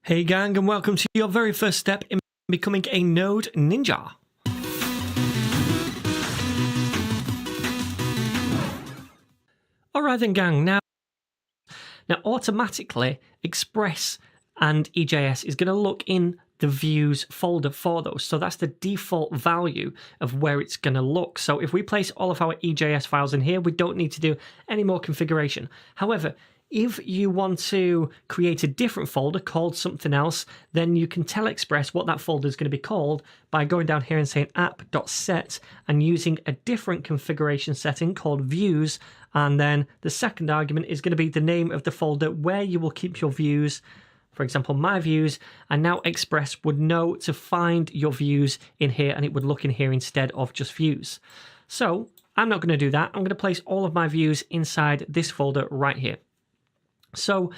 Hey gang, and welcome to your very first step in becoming a node ninja. Alright then gang, now automatically Express and EJS is going to look in the views folder for those. So that's the default value of where it's going to look. So if we place all of our EJS files in here, we don't need to do any more configuration. However, if you want to create a different folder called something else, then you can tell Express what that folder is going to be called by going down here and saying app.set and using a different configuration setting called views. And then the second argument is going to be the name of the folder where you will keep your views. For example, my views, and now Express would know to find your views in here and it would look in here instead of just views. So I'm not going to do that. I'm going to place all of my views inside this folder right here. So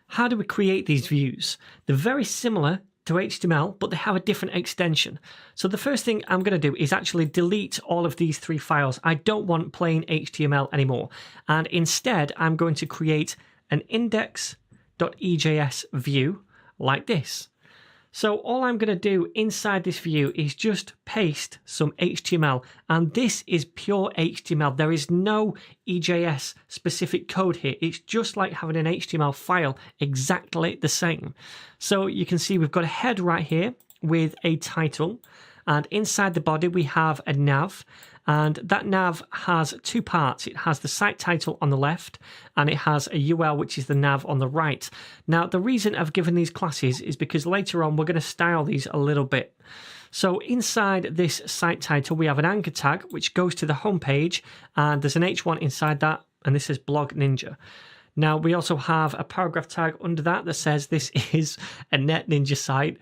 how do we create these views? They're very similar to HTML, but they have a different extension. So the first thing I'm going to do is actually delete all of these three files. I don't want plain HTML anymore. And instead, I'm going to create an index.ejs view like this. So all I'm going to do inside this view is just paste some HTML, and this is pure HTML. There is no EJS specific code here. It's just like having an HTML file, exactly the same. So you can see we've got a head right here with a title, and inside the body we have a nav. And that nav has two parts. It has the site title on the left and it has a UL, which is the nav on the right. Now, the reason I've given these classes is because later on we're going to style these a little bit. So inside this site title, we have an anchor tag, which goes to the home page, and there's an H1 inside that, and this is Blog Ninja. Now, we also have a paragraph tag under that says this is a Net Ninja site.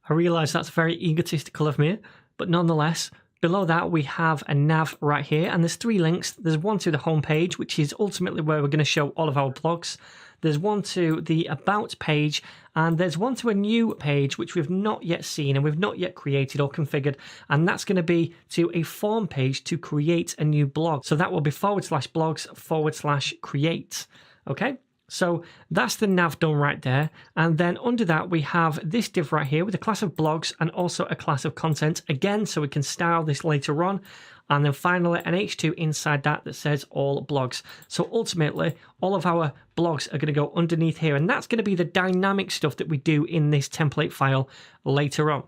I realise that's very egotistical of me, but nonetheless, below that, we have a nav right here, and there's three links. There's one to the home page, which is ultimately where we're going to show all of our blogs. There's one to the About page, and there's one to a new page, which we've not yet seen and we've not yet created or configured, and that's going to be to a form page to create a new blog. So that will be /blogs/create. Okay? So that's the nav done right there. And then under that, we have this div right here with a class of blogs and also a class of content again, so we can style this later on. And then finally an H2 inside that says all blogs. So ultimately, all of our blogs are going to go underneath here, and that's going to be the dynamic stuff that we do in this template file later on.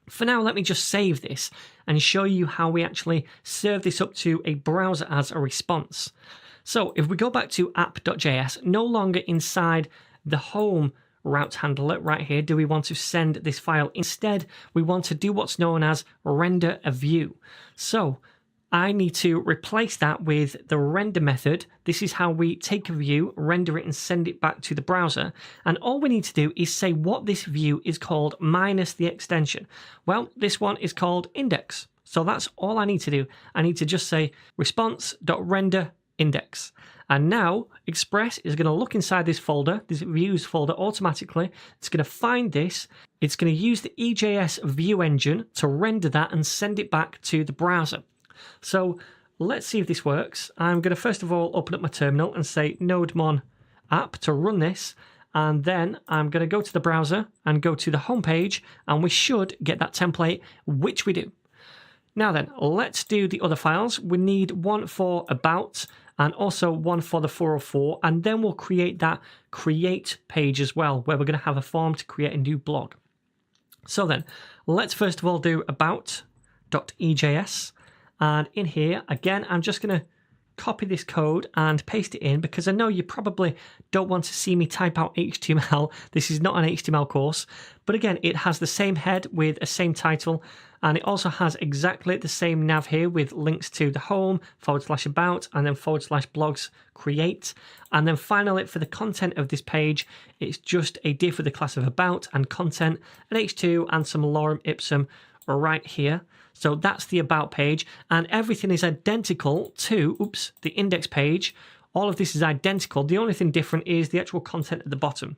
For now, let me just save this and show you how we actually serve this up to a browser as a response. So if we go back to app.js, no longer inside the home route handler right here do we want to send this file. Instead, we want to do what's known as render a view. So I need to replace that with the render method. This is how we take a view, render it, and send it back to the browser. And all we need to do is say what this view is called minus the extension. Well, this one is called index. So that's all I need to do. I need to just say response.render index. And now Express is going to look inside this folder, this views folder automatically. It's going to find this. It's going to use the EJS view engine to render that and send it back to the browser. So let's see if this works. I'm going to first of all open up my terminal and say nodemon app to run this. And then I'm going to go to the browser and go to the home page, and we should get that template, which we do. Now then, let's do the other files. We need one for About and also one for the 404, and then we'll create that create page as well, where we're going to have a form to create a new blog. So then, let's first of all do about.ejs, and in here, again, I'm just going to copy this code and paste it in because I know you probably don't want to see me type out HTML. This is not an HTML course, but again, it has the same head with a same title, and it also has exactly the same nav here with links to the home, /about, and then /blogs create. And then finally, for the content of this page, it's just a div with the class of about and content, an H2 and some lorem ipsum right here. So that's the About page, and everything is identical to, the index page. All of this is identical. The only thing different is the actual content at the bottom.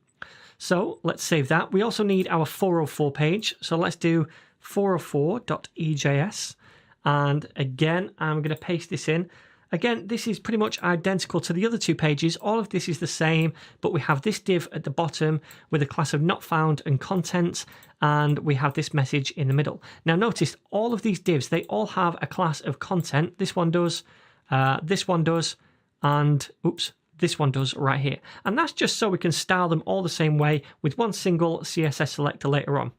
So let's save that. We also need our 404 page. So let's do 404.ejs. And again, I'm going to paste this in. Again, this is pretty much identical to the other two pages. All of this is the same, but we have this div at the bottom with a class of not found and content, and we have this message in the middle. Now notice all of these divs, they all have a class of content. This one does, and oops, this one does right here. And that's just so we can style them all the same way with one single CSS selector later on.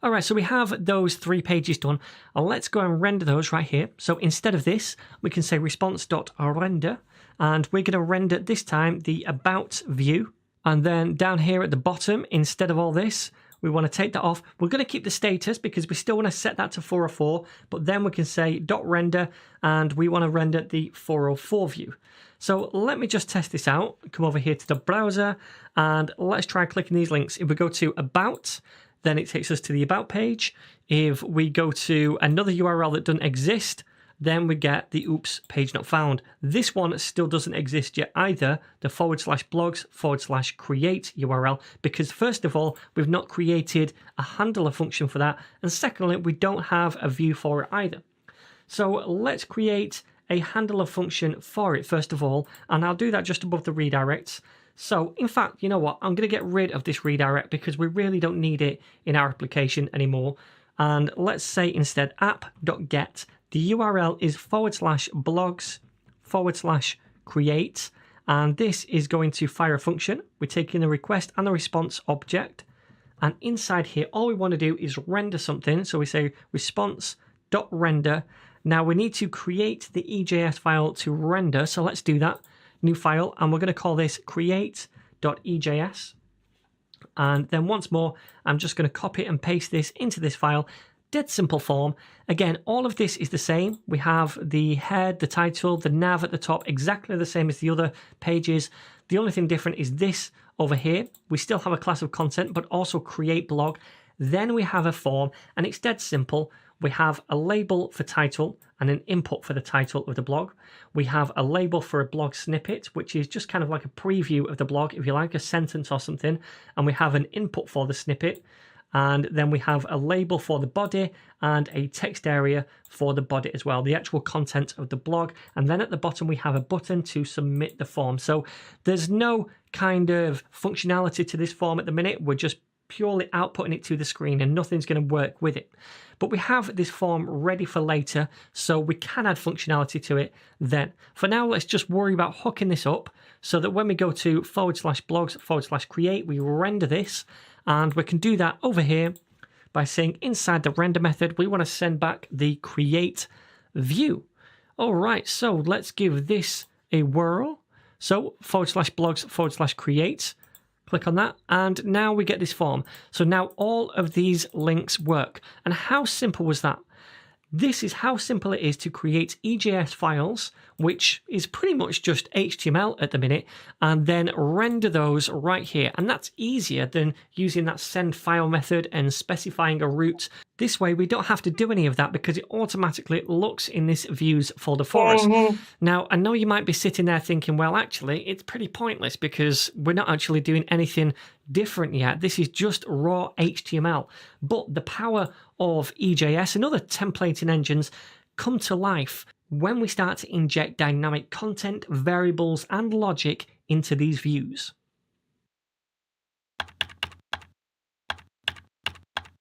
All right, so we have those 3 pages done. Let's go and render those right here. So instead of this, we can say response.render, and we're going to render this time the about view. And then down here at the bottom, instead of all this, we want to take that off. We're going to keep the status because we still want to set that to 404, but then we can say .render, and we want to render the 404 view. So let me just test this out. Come over here to the browser, and let's try clicking these links. If we go to About, then it takes us to the About page. If we go to another URL that doesn't exist, then we get the oops, page not found. This one still doesn't exist yet either, the /blogs/create URL, because first of all, we've not created a handler function for that, and secondly, we don't have a view for it either. So let's create a handler function for it first of all, and I'll do that just above the redirects. So in fact, you know what, I'm going to get rid of this redirect because we really don't need it in our application anymore. And let's say instead app.get, the URL is /blogs/create, and this is going to fire a function. We're taking the request and the response object, and inside here all we want to do is render something. So we say response.render. Now we need to create the EJS file to render, so let's do that. New file, and we're going to call this create.ejs. And then once more, I'm just going to copy and paste this into this file. Dead simple form. Again, all of this is the same. We have the head, the title, the nav at the top, exactly the same as the other pages. The only thing different is this over here. We still have a class of content, but also create blog. Then we have a form, and it's dead simple. We have a label for title and an input for the title of the blog. We have a label for a blog snippet, which is just kind of like a preview of the blog, if you like, a sentence or something. And we have an input for the snippet. And then we have a label for the body and a text area for the body as well, the actual content of the blog. And then at the bottom, we have a button to submit the form. So there's no kind of functionality to this form at the minute. We're just purely outputting it to the screen and nothing's going to work with it. But we have this form ready for later, so we can add functionality to it then. For now, let's just worry about hooking this up so that when we go to /blogs/create, we render this, and we can do that over here by saying inside the render method, we want to send back the create view. All right, so let's give this a whirl. So /blogs/create. Click on that, and now we get this form. So now all of these links work. And how simple was that? This is how simple it is to create EJS files, which is pretty much just HTML at the minute, and then render those right here. And that's easier than using that send file method and specifying a route. This way, we don't have to do any of that because it automatically looks in this views folder for us. Now, I know you might be sitting there thinking, well, actually, it's pretty pointless because we're not actually doing anything different yet. This is just raw HTML. But the power of EJS and other templating engines come to life when we start to inject dynamic content, variables, and logic into these views.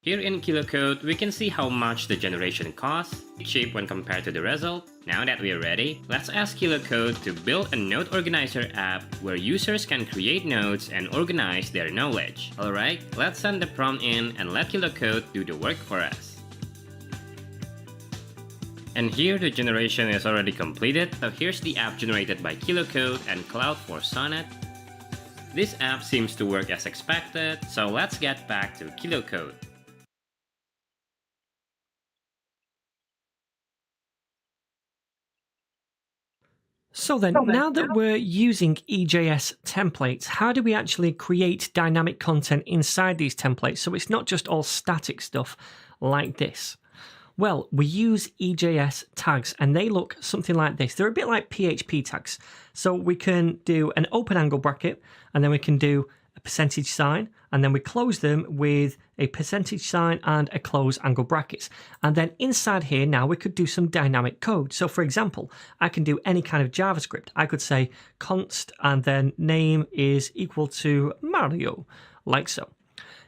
Here in KiloCode, we can see how much the generation costs, cheap when compared to the result. Now that we're ready, let's ask KiloCode to build a node organizer app where users can create nodes and organize their knowledge. Alright, let's send the prompt in and let KiloCode do the work for us. And here the generation is already completed, so here's the app generated by KiloCode and Cloud for Sonnet. This app seems to work as expected, so let's get back to KiloCode. So then, now that we're using EJS templates, how do we actually create dynamic content inside these templates so it's not just all static stuff like this? Well, we use EJS tags, and they look something like this. They're a bit like PHP tags. So we can do an open angle bracket, and then we can do a percentage sign, and then we close them with a percentage sign and a close angle brackets. And then inside here now we could do some dynamic code. So for example, I can do any kind of JavaScript. I could say const and then name is equal to Mario, like so.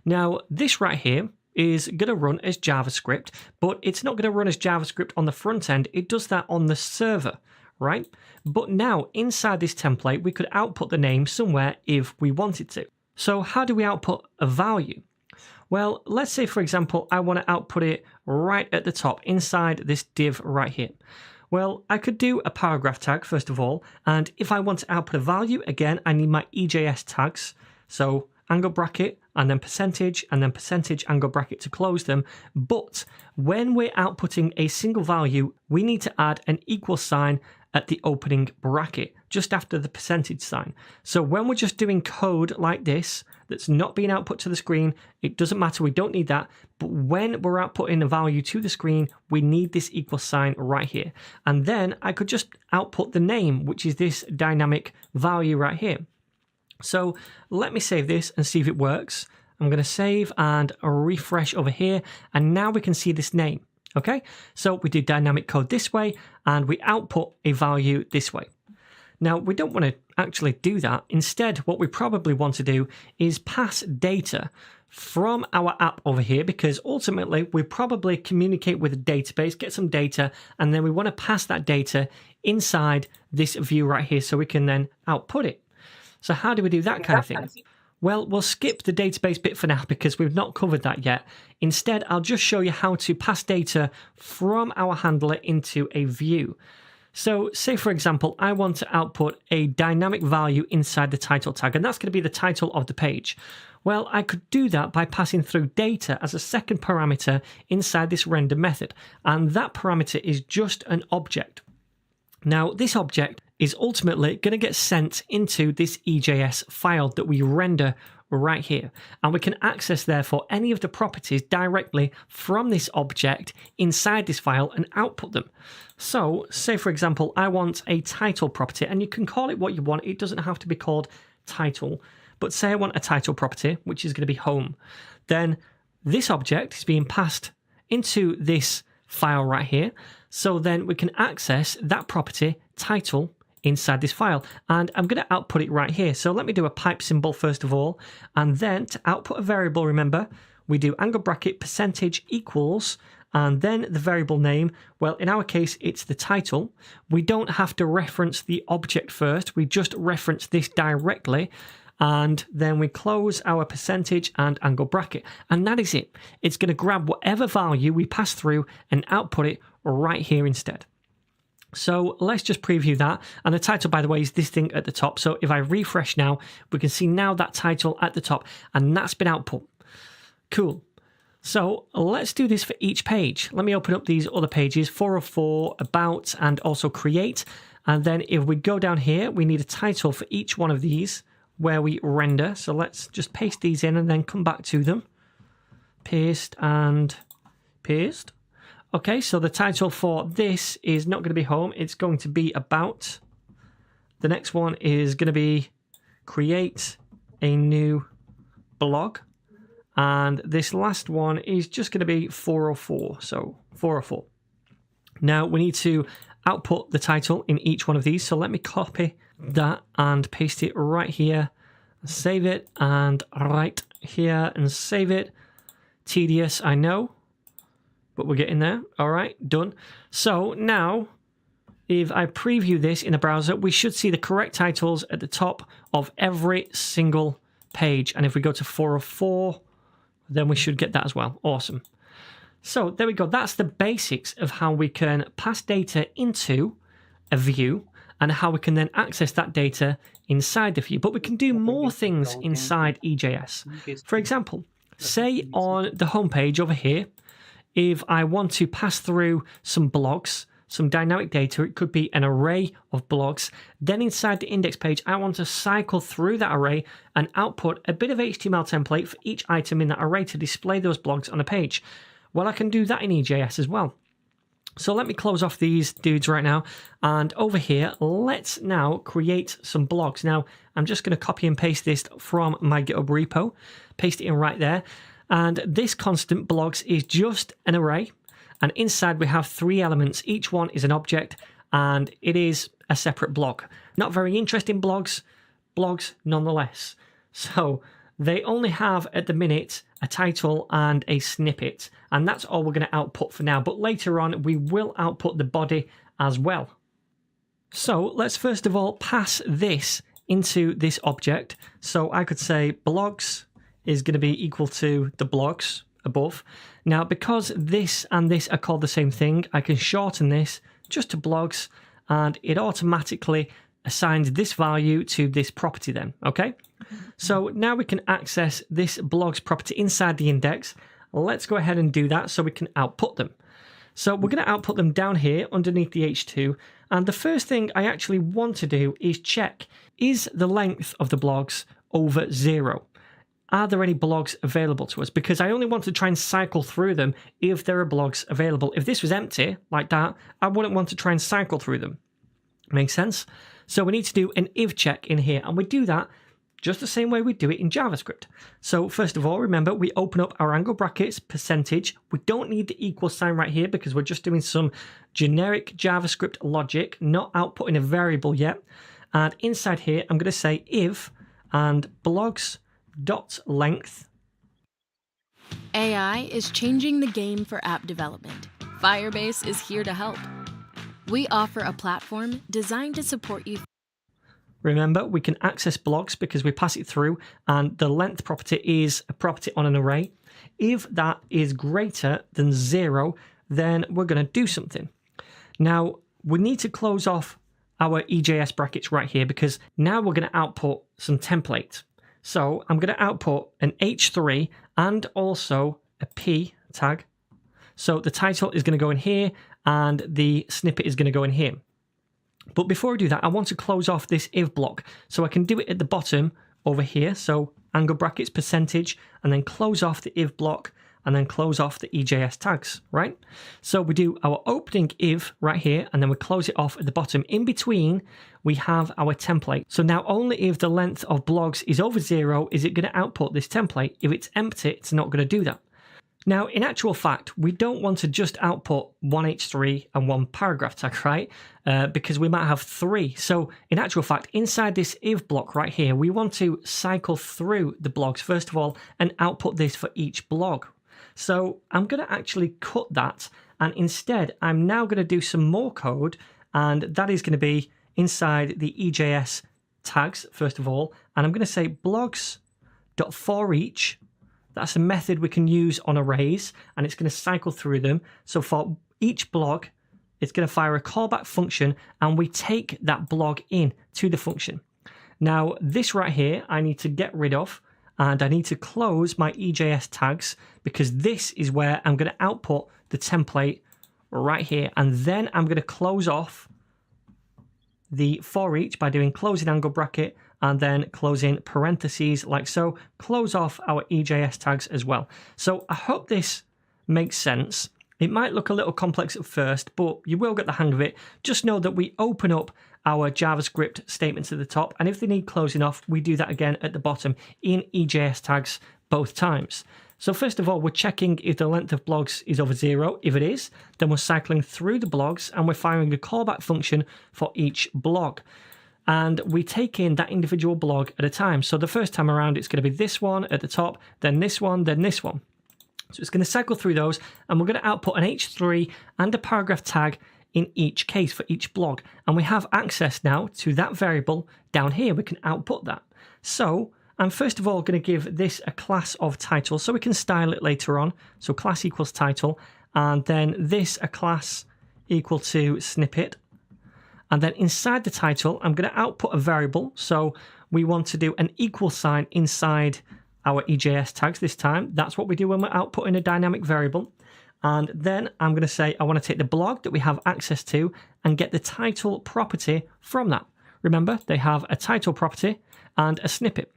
Now this right here is going to run as JavaScript, but it's not going to run as JavaScript on the front end. It does that on the server, right? But now inside this template, we could output the name somewhere if we wanted to. So how do we output a value? Well, let's say, for example, I want to output it right at the top inside this div right here. Well, I could do a paragraph tag first of all, and if I want to output a value, again, I need my EJS tags. So angle bracket and then percentage angle bracket to close them. But when we're outputting a single value, we need to add an equal sign at the opening bracket just after the percentage sign. So when we're just doing code like this that's not being output to the screen, it doesn't matter, we don't need that. But when we're outputting a value to the screen, we need this equal sign right here. And then I could just output the name, which is this dynamic value right here. So let me save this and see if it works. I'm going to save and refresh over here, and now we can see this name. Okay, so we do dynamic code this way and we output a value this way. Now we don't want to actually do that. Instead, what we probably want to do is pass data from our app over here, because ultimately we probably communicate with a database, get some data, and then we want to pass that data inside this view right here so we can then output it. So how do we do that kind of thing? Well, we'll skip the database bit for now because we've not covered that yet. Instead, I'll just show you how to pass data from our handler into a view. So say, for example, I want to output a dynamic value inside the title tag, and that's going to be the title of the page. Well, I could do that by passing through data as a second parameter inside this render method, and that parameter is just an object. Now, this object is ultimately going to get sent into this EJS file that we render right here. And we can access, therefore, any of the properties directly from this object inside this file and output them. So, say, for example, I want a title property, and you can call it what you want. It doesn't have to be called title. But say I want a title property, which is going to be home. Then this object is being passed into this file right here. So then we can access that property title inside this file, and I'm going to output it right here. So let me do a pipe symbol first of all, and then to output a variable, remember, we do angle bracket percentage equals, and then the variable name. Well, in our case, it's the title. We don't have to reference the object first. We just reference this directly, and then we close our percentage and angle bracket, and that is it. It's going to grab whatever value we pass through and output it right here instead. So let's just preview that. And the title, by the way, is this thing at the top. So if I refresh now, we can see now that title at the top, and that's been output. Cool. So let's do this for each page. Let me open up these other pages, 404, about, and also create. And then if we go down here, we need a title for each one of these where we render. So let's just paste these in and then come back to them. Paste and paste. Okay, so the title for this is not going to be home. It's going to be about. The next one is going to be create a new blog. And this last one is just going to be 404. So 404. Now we need to output the title in each one of these. So let me copy that and paste it right here. Save it, and right here and save it. Tedious, I know, but we're getting there. All right, done. So now, if I preview this in a browser, we should see the correct titles at the top of every single page. And if we go to 404, then we should get that as well. Awesome. So there we go. That's the basics of how we can pass data into a view and how we can then access that data inside the view. But we can do more things inside EJS. For example, say on the homepage over here, if I want to pass through some blogs, some dynamic data, it could be an array of blogs. Then inside the index page, I want to cycle through that array and output a bit of HTML template for each item in that array to display those blogs on a page. Well, I can do that in EJS as well. So let me close off these dudes right now. And over here, let's now create some blogs. Now, I'm just going to copy and paste this from my GitHub repo, paste it in right there. And this constant blogs is just an array. And inside we have 3 elements. Each one is an object and it is a separate blog. Not very interesting blogs nonetheless. So they only have at the minute a title and a snippet, and that's all we're going to output for now. But later on, we will output the body as well. So let's first of all pass this into this object. So I could say blogs is going to be equal to the blogs above. Now, because this and this are called the same thing, I can shorten this just to blogs, and it automatically assigns this value to this property then, okay? So now we can access this blogs property inside the index. Let's go ahead and do that so we can output them. So we're going to output them down here underneath the H2. And the first thing I actually want to do is check, is the length of the blogs over 0? Are there any blogs available to us? Because I only want to try and cycle through them if there are blogs available. If this was empty like that, I wouldn't want to try and cycle through them. Makes sense? So we need to do an if check in here, and we do that just the same way we do it in JavaScript. So first of all, remember, we open up our angle brackets, percentage. We don't need the equal sign right here because we're just doing some generic JavaScript logic, not outputting a variable yet. And inside here, I'm going to say if and blogs.length. AI is changing the game for app development. Firebase is here to help. We offer a platform designed to support you. Remember, we can access blogs because we pass it through, and the length property is a property on an array. If that is greater than 0, then we're going to do something. Now, we need to close off our EJS brackets right here because now we're going to output some template. So I'm going to output an H3 and also a P tag. So the title is going to go in here and the snippet is going to go in here. But before I do that, I want to close off this if block. So I can do it at the bottom over here. So angle brackets, percentage, and then close off the if block and then close off the EJS tags, right? So we do our opening if right here, and then we close it off at the bottom. In between, we have our template. So now only if the length of blogs is over 0 is it going to output this template. If it's empty, it's not going to do that. Now, in actual fact, we don't want to just output one H3 and one paragraph tag, right? Because we might have 3. So in actual fact, inside this if block right here, we want to cycle through the blogs, first of all, and output this for each blog. So I'm going to actually cut that. And instead, I'm now going to do some more code. And that is going to be inside the EJS tags, first of all. And I'm going to say blogs.forEach. That's a method we can use on arrays, and it's going to cycle through them. So for each blog, it's going to fire a callback function, and we take that blog in to the function. Now, this right here, I need to get rid of, and I need to close my EJS tags because this is where I'm going to output the template right here. And then I'm going to close off the for each by doing closing angle bracket and then closing parentheses like so. Close off our EJS tags as well. So I hope this makes sense. It might look a little complex at first, but you will get the hang of it. Just know that we open up our JavaScript statements at the top, and if they need closing off, we do that again at the bottom in EJS tags both times. So first of all, we're checking if the length of blogs is over 0. If it is, then we're cycling through the blogs and we're firing a callback function for each blog. And we take in that individual blog at a time. So the first time around, it's going to be this one at the top, then this one, then this one. So it's going to cycle through those, and we're going to output an H3 and a paragraph tag in each case for each blog. And we have access now to that variable down here. We can output that. So I'm first of all going to give this a class of title so we can style it later on. So class equals title, and then this a class equal to snippet. And then inside the title, I'm going to output a variable. So we want to do an equal sign inside our EJS tags this time. That's what we do when we're outputting a dynamic variable. And then I'm going to say I want to take the blog that we have access to and get the title property from that. Remember, they have a title property and a snippet.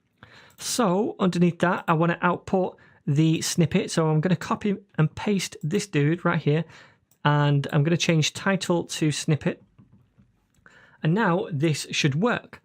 So underneath that, I want to output the snippet. So I'm going to copy and paste this dude right here. and I'm going to change title to snippet. And now this should work.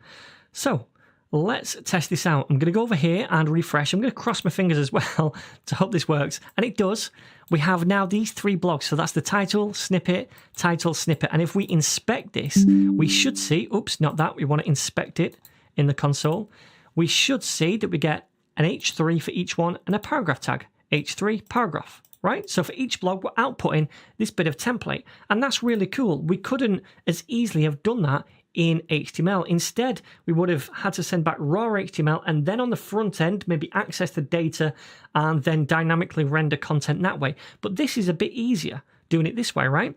So let's test this out. I'm going to go over here and refresh. I'm going to cross my fingers as well to hope this works. And it does. We have now these 3 blocks. So that's the title, snippet, title, snippet. And if we inspect this, we should see, oops, not that. We want to inspect it in the console. We should see that we get an H3 for each one and a paragraph tag, H3 paragraph, right? So for each blog, we're outputting this bit of template. And that's really cool. We couldn't as easily have done that in HTML. Instead, we would have had to send back raw HTML and then on the front end, maybe access the data and then dynamically render content that way. But this is a bit easier doing it this way, right?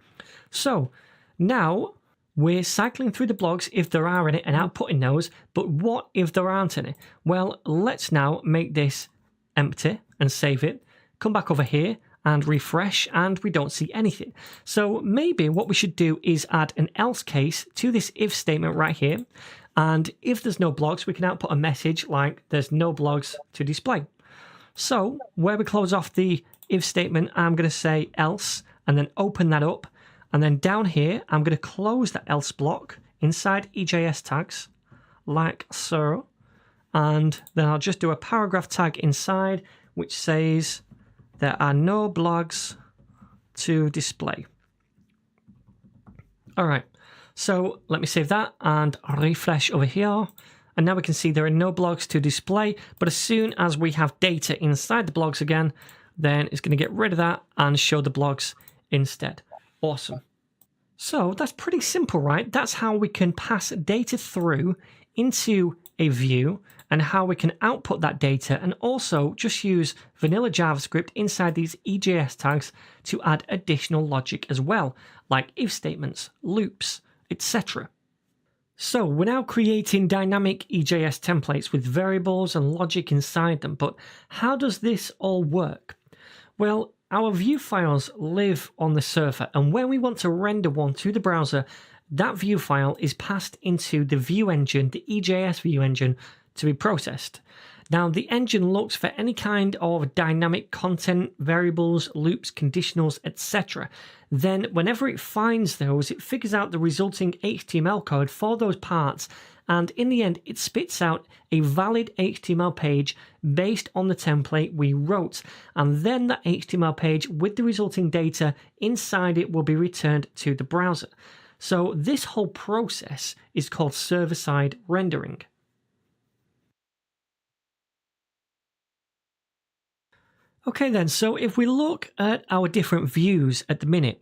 So now we're cycling through the blogs if there are any and outputting those, but what if there aren't any? Well, let's now make this empty and save it. Come back over here and refresh, and we don't see anything. So maybe what we should do is add an else case to this if statement right here. And if there's no blogs, we can output a message like there's no blogs to display. So where we close off the if statement, I'm going to say else and then open that up. And then down here, I'm going to close that else block inside EJS tags like so. And then I'll just do a paragraph tag inside, which says there are no blogs to display. All right, so let me save that and refresh over here. And now we can see there are no blogs to display, but as soon as we have data inside the blogs again, then it's going to get rid of that and show the blogs instead. Awesome. So that's pretty simple, right? That's how we can pass data through into a view and how we can output that data and also just use vanilla JavaScript inside these EJS tags to add additional logic as well, like if statements, loops, etc. So we're now creating dynamic EJS templates with variables and logic inside them, but how does this all work? Well, our view files live on the server, and when we want to render one to the browser, that view file is passed into the view engine, the EJS view engine, to be processed. Now, the engine looks for any kind of dynamic content, variables, loops, conditionals, etc. Then, whenever it finds those, it figures out the resulting HTML code for those parts, and in the end, it spits out a valid HTML page based on the template we wrote. And then that HTML page with the resulting data inside it will be returned to the browser. So this whole process is called server-side rendering. Okay then, so if we look at our different views at the minute,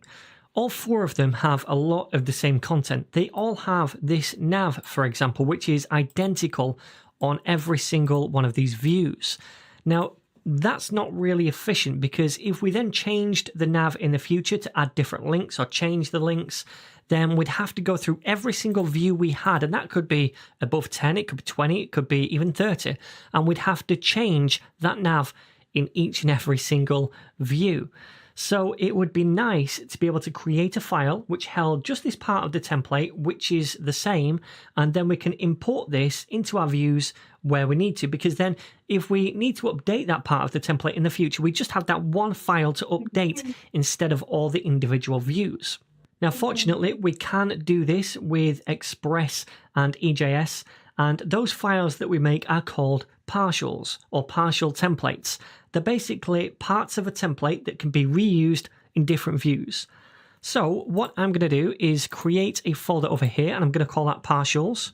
all 4 of them have a lot of the same content. They all have this nav, for example, which is identical on every single one of these views. Now, that's not really efficient because if we then changed the nav in the future to add different links or change the links, then we'd have to go through every single view we had, and that could be above 10, it could be 20, it could be even 30, and we'd have to change that nav in each and every single view. So it would be nice to be able to create a file which held just this part of the template, which is the same, and then we can import this into our views where we need to, because then if we need to update that part of the template in the future, we just have that one file to update instead of all the individual views. Now, fortunately, we can do this with Express and EJS, and those files that we make are called partials or partial templates. They're basically parts of a template that can be reused in different views. So what I'm going to do is create a folder over here, and I'm going to call that partials.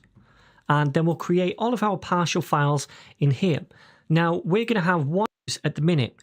And then we'll create all of our partial files in here. Now, we're going to have one at the minute.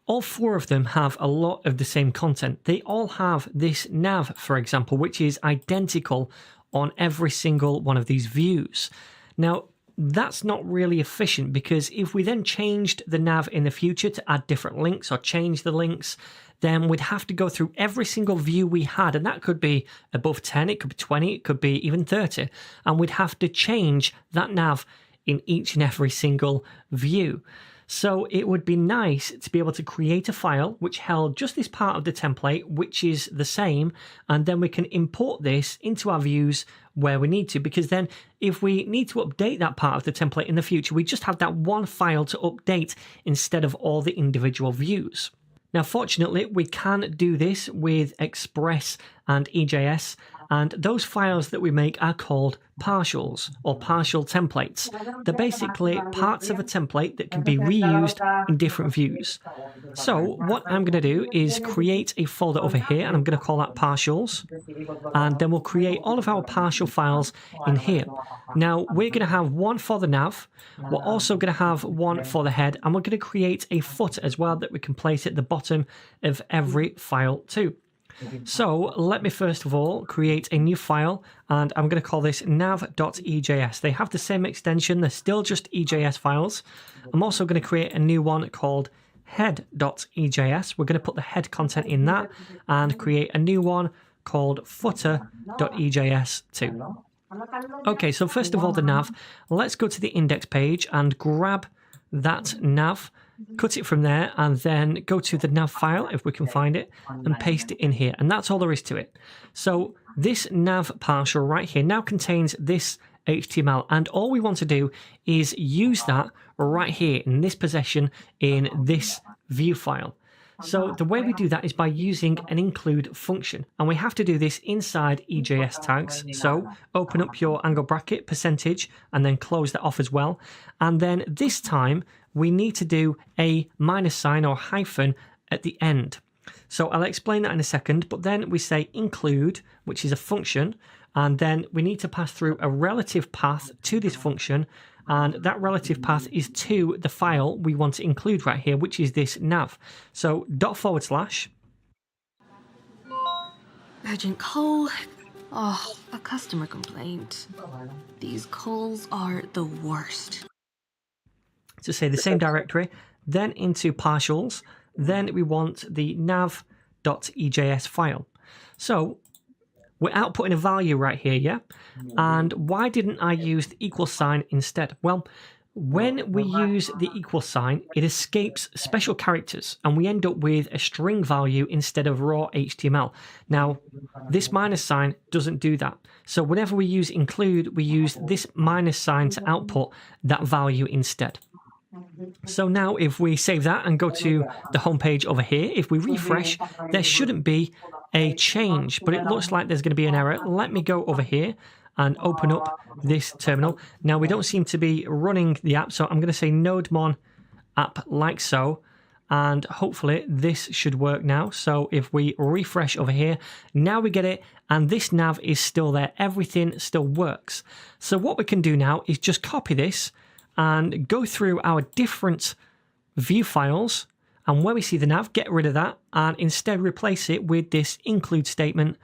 All 4 of them have a lot of the same content. They all have this nav, for example, which is identical on every single one of these views. Now, that's not really efficient because if we then changed the nav in the future to add different links or change the links, then we'd have to go through every single view we had, and that could be above 10, it could be 20, it could be even 30, and we'd have to change that nav in each and every single view. So it would be nice to be able to create a file which held just this part of the template, which is the same, and then we can import this into our views where we need to, because then if we need to update that part of the template in the future, we just have that one file to update instead of all the individual views. Now, fortunately, we can do this with Express and EJS, and those files that we make are called partials or partial templates. They're basically parts of a template that can be reused in different views. So what I'm going to do is create a folder over here, and I'm going to call that partials, and then we'll create all of our partial files in here. Now, we're going to have one for the nav, we're also going to have one for the head, and we're going to create a footer as well that we can place at the bottom of every file too. So let me first of all create a new file, and I'm going to call this nav.ejs. They have the same extension, they're still just EJS files. I'm also going to create a new one called head.ejs. We're going to put the head content in that and create a new one called footer.ejs too. Okay, so first of all the nav, let's go to the index page and grab that nav, cut it from there, and then go to the nav file if we can find it and paste it in here, and that's all there is to it. So this nav partial right here now contains this HTML, and all we want to do is use that right here in this possession in this view file. So the way we do that is by using an include function, and we have to do this inside EJS tags. So open up your angle bracket percentage and then close that off as well, and then this time we need to do a minus sign or hyphen at the end. So I'll explain that in a second, but then we say include, which is a function, and then we need to pass through a relative path to this function, and that relative path is to the file we want to include right here, which is this nav. So // Urgent call. Oh, a customer complaint. These calls are the worst. to say the same directory, then into partials, then we want the nav.ejs file. So we're outputting a value right here, yeah? And why didn't I use the equal sign instead? Well, when we use the equal sign, it escapes special characters and we end up with a string value instead of raw HTML. Now, this minus sign doesn't do that. So whenever we use include, we use this minus sign to output that value instead. So now if we save that and go to the home page over here, if we refresh, there shouldn't be a change, but it looks like there's going to be an error. Let me go over here and open up this terminal. Now we don't seem to be running the app, so I'm going to say nodemon app like so, and hopefully this should work now. So if we refresh over here, now we get it, and this nav is still there. Everything still works. So what we can do now is just copy this and go through our different view files, and where we see the nav, get rid of that and instead replace it with this include statement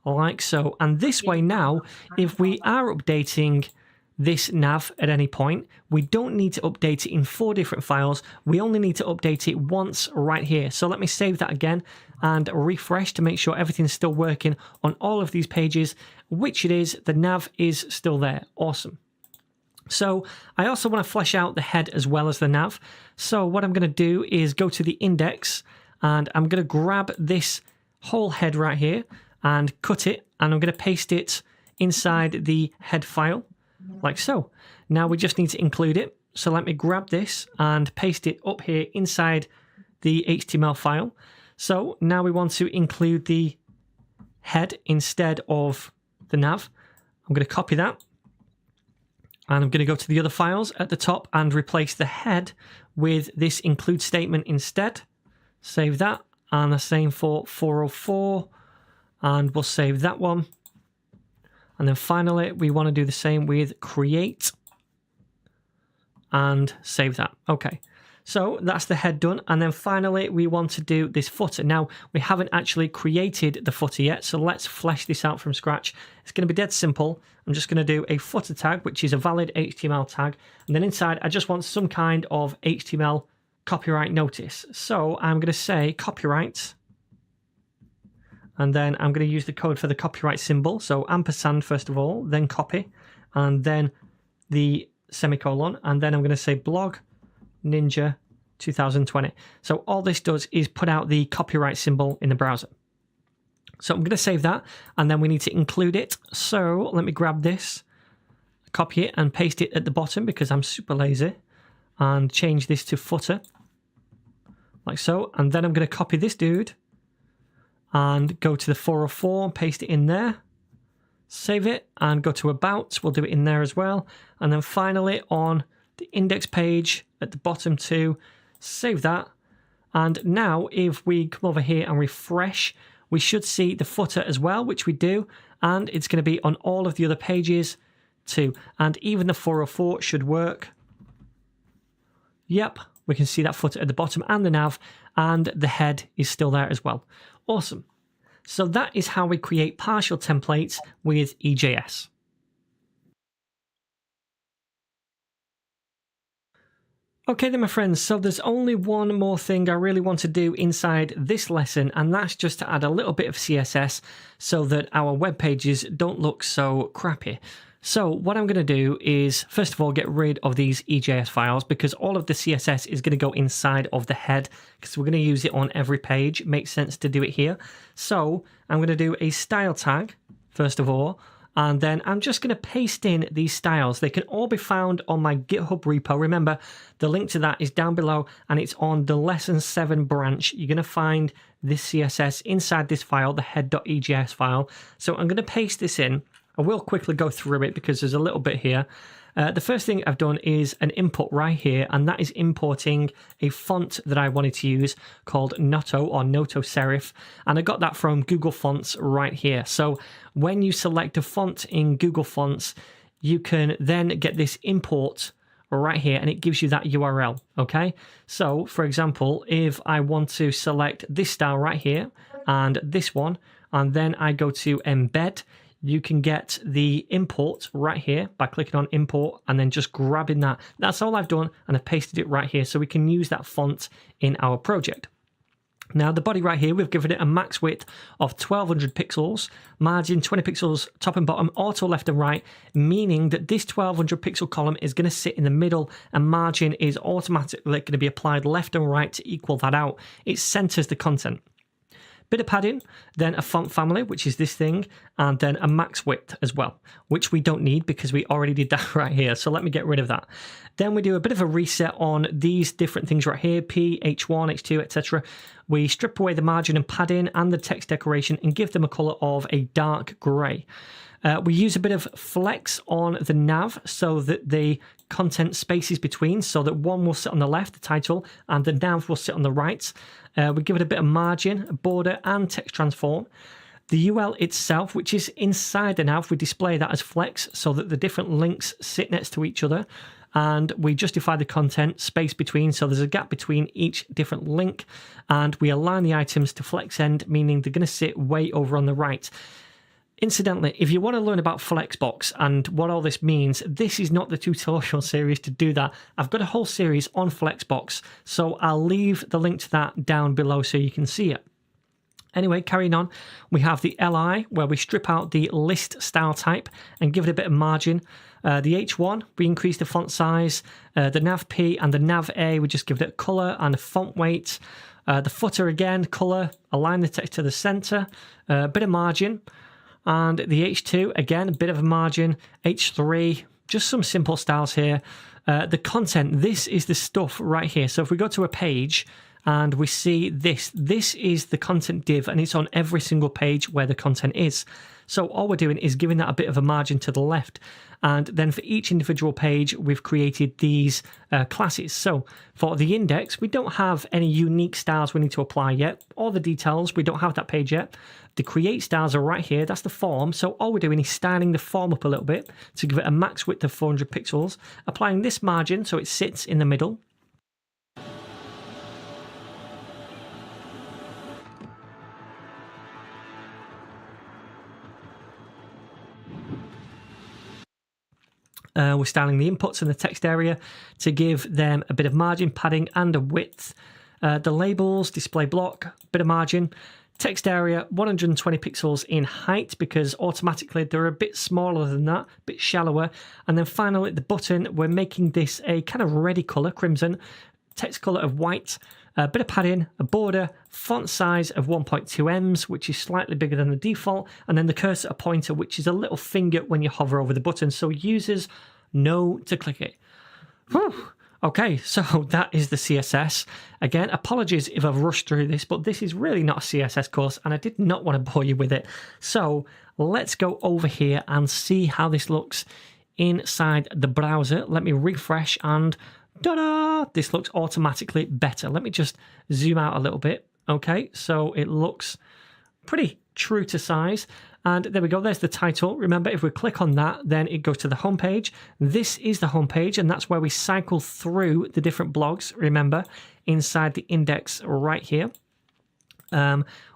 like so. And this way now, if we are updating this nav at any point, we don't need to update it in 4 different files. We only need to update it once right here. So let me save that again and refresh to make sure everything's still working on all of these pages, which it is. The nav is still there. Awesome. So I also want to flesh out the head as well as the nav. So what I'm going to do is go to the index and I'm going to grab this whole head right here and cut it, and I'm going to paste it inside the head file like so. Now we just need to include it. So let me grab this and paste it up here inside the HTML file. So now we want to include the head instead of the nav. I'm going to copy that. And I'm going to go to the other files at the top and replace the head with this include statement instead. Save that. And the same for 404. And we'll save that one. And then finally, we want to do the same with create. And save that. Okay. So that's the head done. And then finally, we want to do this footer. Now, we haven't actually created the footer yet, so let's flesh this out from scratch. It's going to be dead simple. I'm just going to do a footer tag, which is a valid HTML tag. And then inside, I just want some kind of HTML copyright notice. So I'm going to say copyright. And then I'm going to use the code for the copyright symbol. So ampersand, first of all, then copy, and then the semicolon. And then I'm going to say blog Ninja 2020. So all this does is put out the copyright symbol in the browser. So I'm going to save that, and then we need to include it. So let me grab this, copy it and paste it at the bottom because I'm super lazy, and change this to footer like so. And then I'm going to copy this dude and go to the 404 and paste it in there. Save it and go to About. We'll do it in there as well. And then finally on the index page at the bottom too, save that. And now if we come over here and refresh, we should see the footer as well, which we do. And it's going to be on all of the other pages too. And even the 404 should work. Yep, we can see that footer at the bottom and the nav, and the head is still there as well. Awesome. So that is how we create partial templates with EJS. Okay then my friends, so there's only one more thing I really want to do inside this lesson, and that's just to add a little bit of CSS so that our web pages don't look so crappy. So what I'm going to do is, first of all, get rid of these EJS files, because all of the CSS is going to go inside of the head, because we're going to use it on every page. It makes sense to do it here. So I'm going to do a style tag, first of all, and then I'm just going to paste in these styles. They can all be found on my GitHub repo. Remember, the link to that is down below, and it's on the Lesson 7 branch. You're going to find this CSS inside this file, the head.ejs file. So I'm going to paste this in. I will quickly go through it because there's a little bit here. The first thing I've done is an input right here, and that is importing a font that I wanted to use called Noto or Noto Serif, and I got that from Google Fonts right here. So when you select a font in Google Fonts, you can then get this import right here, and it gives you that URL, okay? So, for example, if I want to select this style right here, and this one, and then I go to Embed, you can get the import right here by clicking on import and then just grabbing that. That's all I've done, and I've pasted it right here so we can use that font in our project. Now the body right here, we've given it a max width of 1200 pixels, margin 20 pixels top and bottom, auto left and right, meaning that this 1200 pixel column is going to sit in the middle, and margin is automatically going to be applied left and right to equal that out. It centers the content. Bit of padding, then a font family, which is this thing, and then a max width as well, which we don't need because we already did that right here. So let me get rid of that. Then we do a bit of a reset on these different things right here, P, H1, H2, etc. We strip away the margin and padding and the text decoration and give them a color of a dark gray. We use a bit of flex on the nav so that the content spaces between, so that one will sit on the left, the title, and the nav will sit on the right. We give it a bit of margin, border, and text transform. The UL itself, which is inside the nav, we display that as flex so that the different links sit next to each other. And we justify the content space between, so there's a gap between each different link. And we align the items to flex end, meaning they're going to sit way over on the right. Incidentally, if you want to learn about Flexbox and what all this means, this is not the tutorial series to do that. I've got a whole series on Flexbox, so I'll leave the link to that down below so you can see it. Anyway, carrying on, we have the LI, where we strip out the list style type and give it a bit of margin. The H1, we increase the font size. The nav P and the nav A, we just give it a colour and a font weight. The footer again, colour, align the text to the centre, a bit of margin. And the H2, again, a bit of a margin. H3, just some simple styles here. The content, this is the stuff right here. So if we go to a page and we see this is the content div, and it's on every single page where the content is. So all we're doing is giving that a bit of a margin to the left. And then for each individual page, we've created these classes. So for the index, we don't have any unique styles we need to apply yet. All the details, we don't have that page yet. The create styles are right here. That's the form. So all we're doing is styling the form up a little bit to give it a max width of 400 pixels, applying this margin so it sits in the middle. We're styling the inputs in the text area to give them a bit of margin, padding, and a width. The labels, display block, bit of margin. Text area, 120 pixels in height, because automatically they're a bit smaller than that, a bit shallower. And then finally, the button, we're making this a kind of reddy colour, crimson, text colour of white, a bit of padding, a border, font size of 1.2 ems, which is slightly bigger than the default, and then the cursor, a pointer, which is a little finger when you hover over the button, so users know to click it. Whew. Okay, so that is the CSS. Again, apologies if I've rushed through this, but this is really not a CSS course and I did not want to bore you with it. So let's go over here and see how this looks inside the browser. Let me refresh and ta-da! This looks automatically better. Let me just zoom out a little bit. Okay, so it looks pretty true to size. And there we go, there's the title. Remember, if we click on that, then it goes to the homepage. This is the homepage, and that's where we cycle through the different blogs, remember, inside the index right here.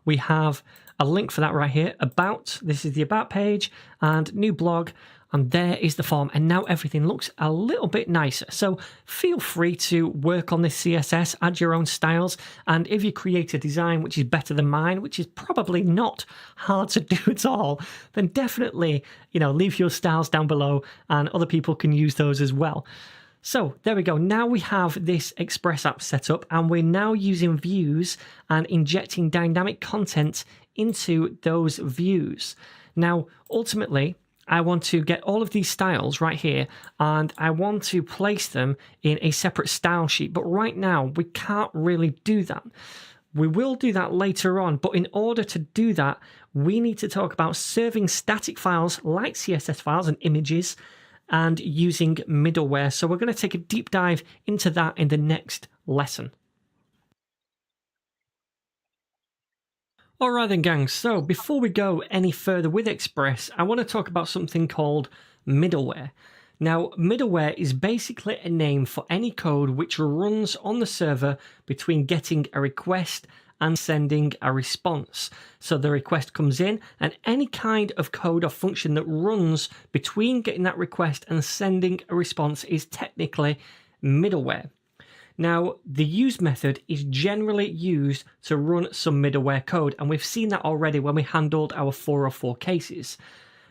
We have a link for that right here, About. This is the About page, and New Blog. And there is the form, and now everything looks a little bit nicer. So feel free to work on this CSS, add your own styles, and if you create a design which is better than mine, which is probably not hard to do at all, then definitely, leave your styles down below, and other people can use those as well. So there we go. Now we have this Express app set up, and we're now using views and injecting dynamic content into those views. Now, ultimately, I want to get all of these styles right here, and I want to place them in a separate style sheet. But right now, we can't really do that. We will do that later on, but in order to do that, we need to talk about serving static files like CSS files and images and using middleware. So we're going to take a deep dive into that in the next lesson. Alright then gang, so before we go any further with Express, I want to talk about something called middleware. Now, middleware is basically a name for any code which runs on the server between getting a request and sending a response. So the request comes in, and any kind of code or function that runs between getting that request and sending a response is technically middleware. Now, the use method is generally used to run some middleware code, and we've seen that already when we handled our 404 cases.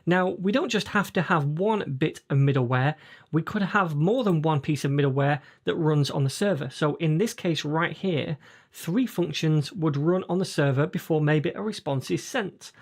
Now, we don't just have to have one bit of middleware, we could have more than one piece of middleware that runs on the server. So in this case right here, 3 functions would run on the server before maybe a response is sent.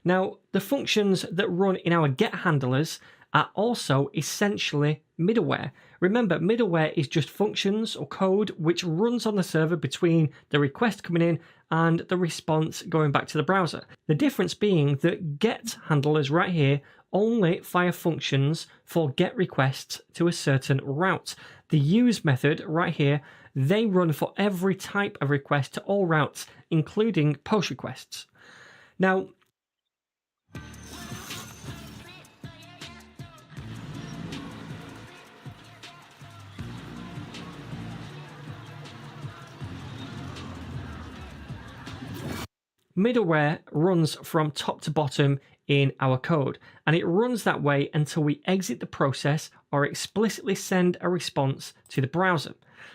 Now, the functions that run in our get handlers are also essentially middleware. Remember, middleware is just functions or code which runs on the server between the request coming in and the response going back to the browser. The difference being that get handlers right here only fire functions for get requests to a certain route. The use method right here, they run for every type of request to all routes, including post requests. Now, middleware runs from top to bottom in our code, and it runs that way until we exit the process or explicitly send a response to the browser.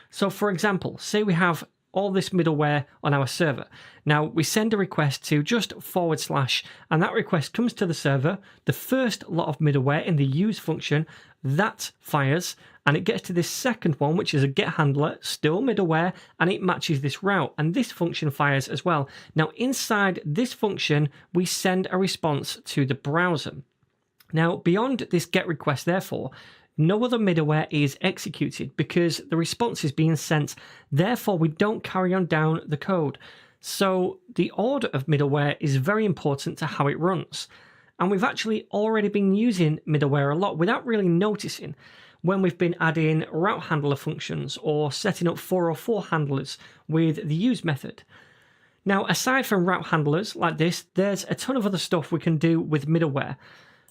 So for example, say we have all this middleware on our server. Now we send a request to just / and that request comes to the server. The first lot of middleware in the use function, that fires, and it gets to this second one, which is a get handler, still middleware, and it matches this route, and this function fires as well. Now inside this function, we send a response to the browser. Now beyond this get request, therefore, no other middleware is executed because the response is being sent. Therefore, we don't carry on down the code. So the order of middleware is very important to how it runs. And we've actually already been using middleware a lot without really noticing when we've been adding route handler functions or setting up 404 handlers with the use method. Now, aside from route handlers like this, there's a ton of other stuff we can do with middleware.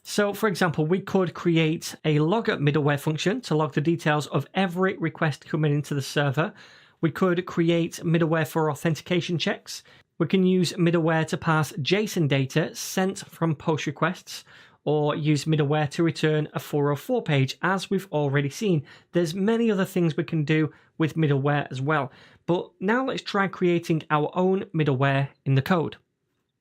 So, for example, we could create a logger middleware function to log the details of every request coming into the server. We could create middleware for authentication checks. We can use middleware to pass JSON data sent from post requests, or use middleware to return a 404 page, as we've already seen. There's many other things we can do with middleware as well. But now let's try creating our own middleware in the code.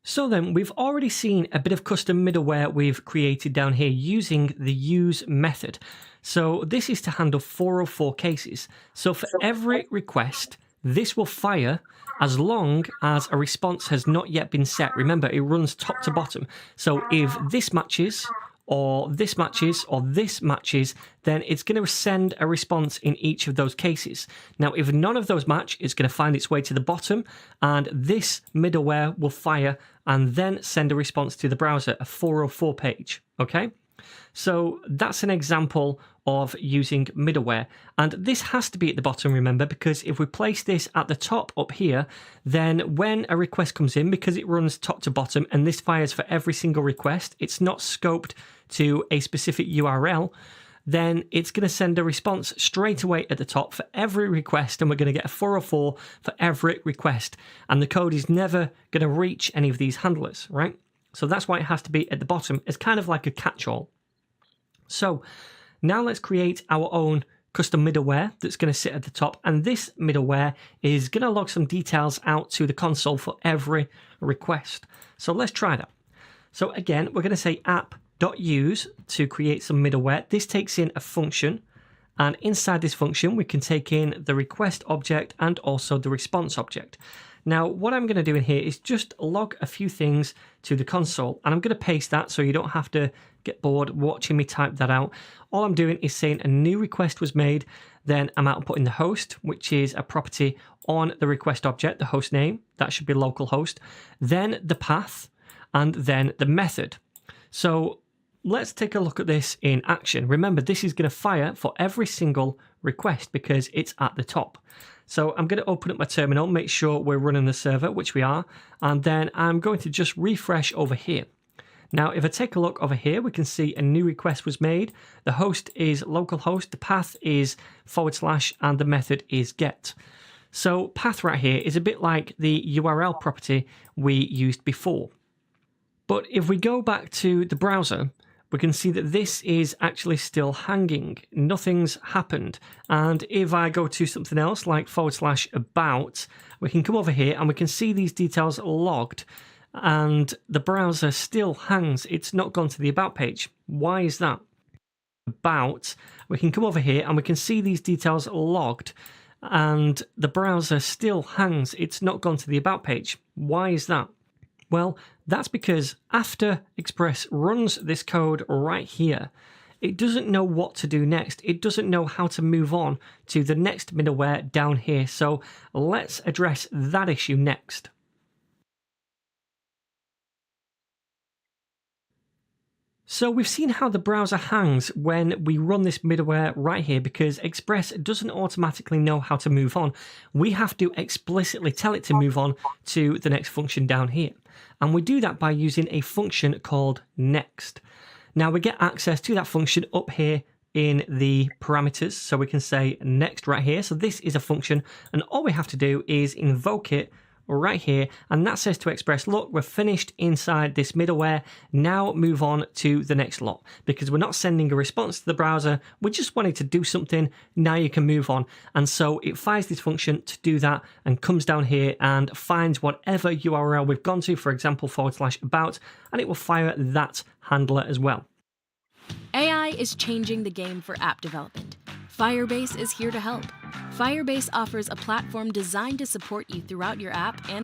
So then, we've already seen a bit of custom middleware we've created down here using the use method. So this is to handle 404 cases. So for every request, this will fire as long as a response has not yet been set. Remember, it runs top to bottom. So if this matches, or this matches, then it's going to send a response in each of those cases. Now, if none of those match, it's going to find its way to the bottom, and this middleware will fire and then send a response to the browser, a 404 page, okay? So that's an example of using middleware. And this has to be at the bottom, remember, because if we place this at the top up here, then when a request comes in, because it runs top to bottom and this fires for every single request, it's not scoped to a specific URL, then it's going to send a response straight away at the top for every request, and we're going to get a 404 for every request. And the code is never going to reach any of these handlers, right? So that's why it has to be at the bottom. It's kind of like a catch-all. So now let's create our own custom middleware that's going to sit at the top, and this middleware is going to log some details out to the console for every request. So let's try that. So again, we're going to say app.use to create some middleware. This takes in a function, and inside this function we can take in the request object and also the response object. Now, what I'm going to do in here is just log a few things to the console, and I'm going to paste that so you don't have to get bored watching me type that out. All I'm doing is saying a new request was made, then I'm outputting the host, which is a property on the request object, the host name, that should be localhost, then the path, and then the method. So let's take a look at this in action. Remember, this is going to fire for every single request because it's at the top. So I'm going to open up my terminal, make sure we're running the server, which we are, and then I'm going to just refresh over here. Now, if I take a look over here, we can see a new request was made. The host is localhost, the path is / and the method is get. So path right here is a bit like the URL property we used before. But if we go back to the browser, we can see that this is actually still hanging. Nothing's happened. And if I go to something else like / about, we can come over here and we can see these details logged. And the browser still hangs. It's not gone to the about page. Why is that? About, we can come over here and we can see these details logged. And the browser still hangs. It's not gone to the about page. Why is that? Well, that's because after Express runs this code right here, it doesn't know what to do next. It doesn't know how to move on to the next middleware down here. So let's address that issue next. So we've seen how the browser hangs when we run this middleware right here because Express doesn't automatically know how to move on. We have to explicitly tell it to move on to the next function down here. And we do that by using a function called next. Now we get access to that function up here in the parameters. So we can say next right here. So this is a function and all we have to do is invoke it right here, and that says to Express, look, we're finished inside this middleware, now move on to the next lot, because we're not sending a response to the browser, we just wanted to do something, now you can move on. And so it fires this function to do that and comes down here and finds whatever URL we've gone to, for example / about, and it will fire that handler as well. AI is changing the game for app development. Firebase is here to help. Firebase offers a platform designed to support you throughout your app and...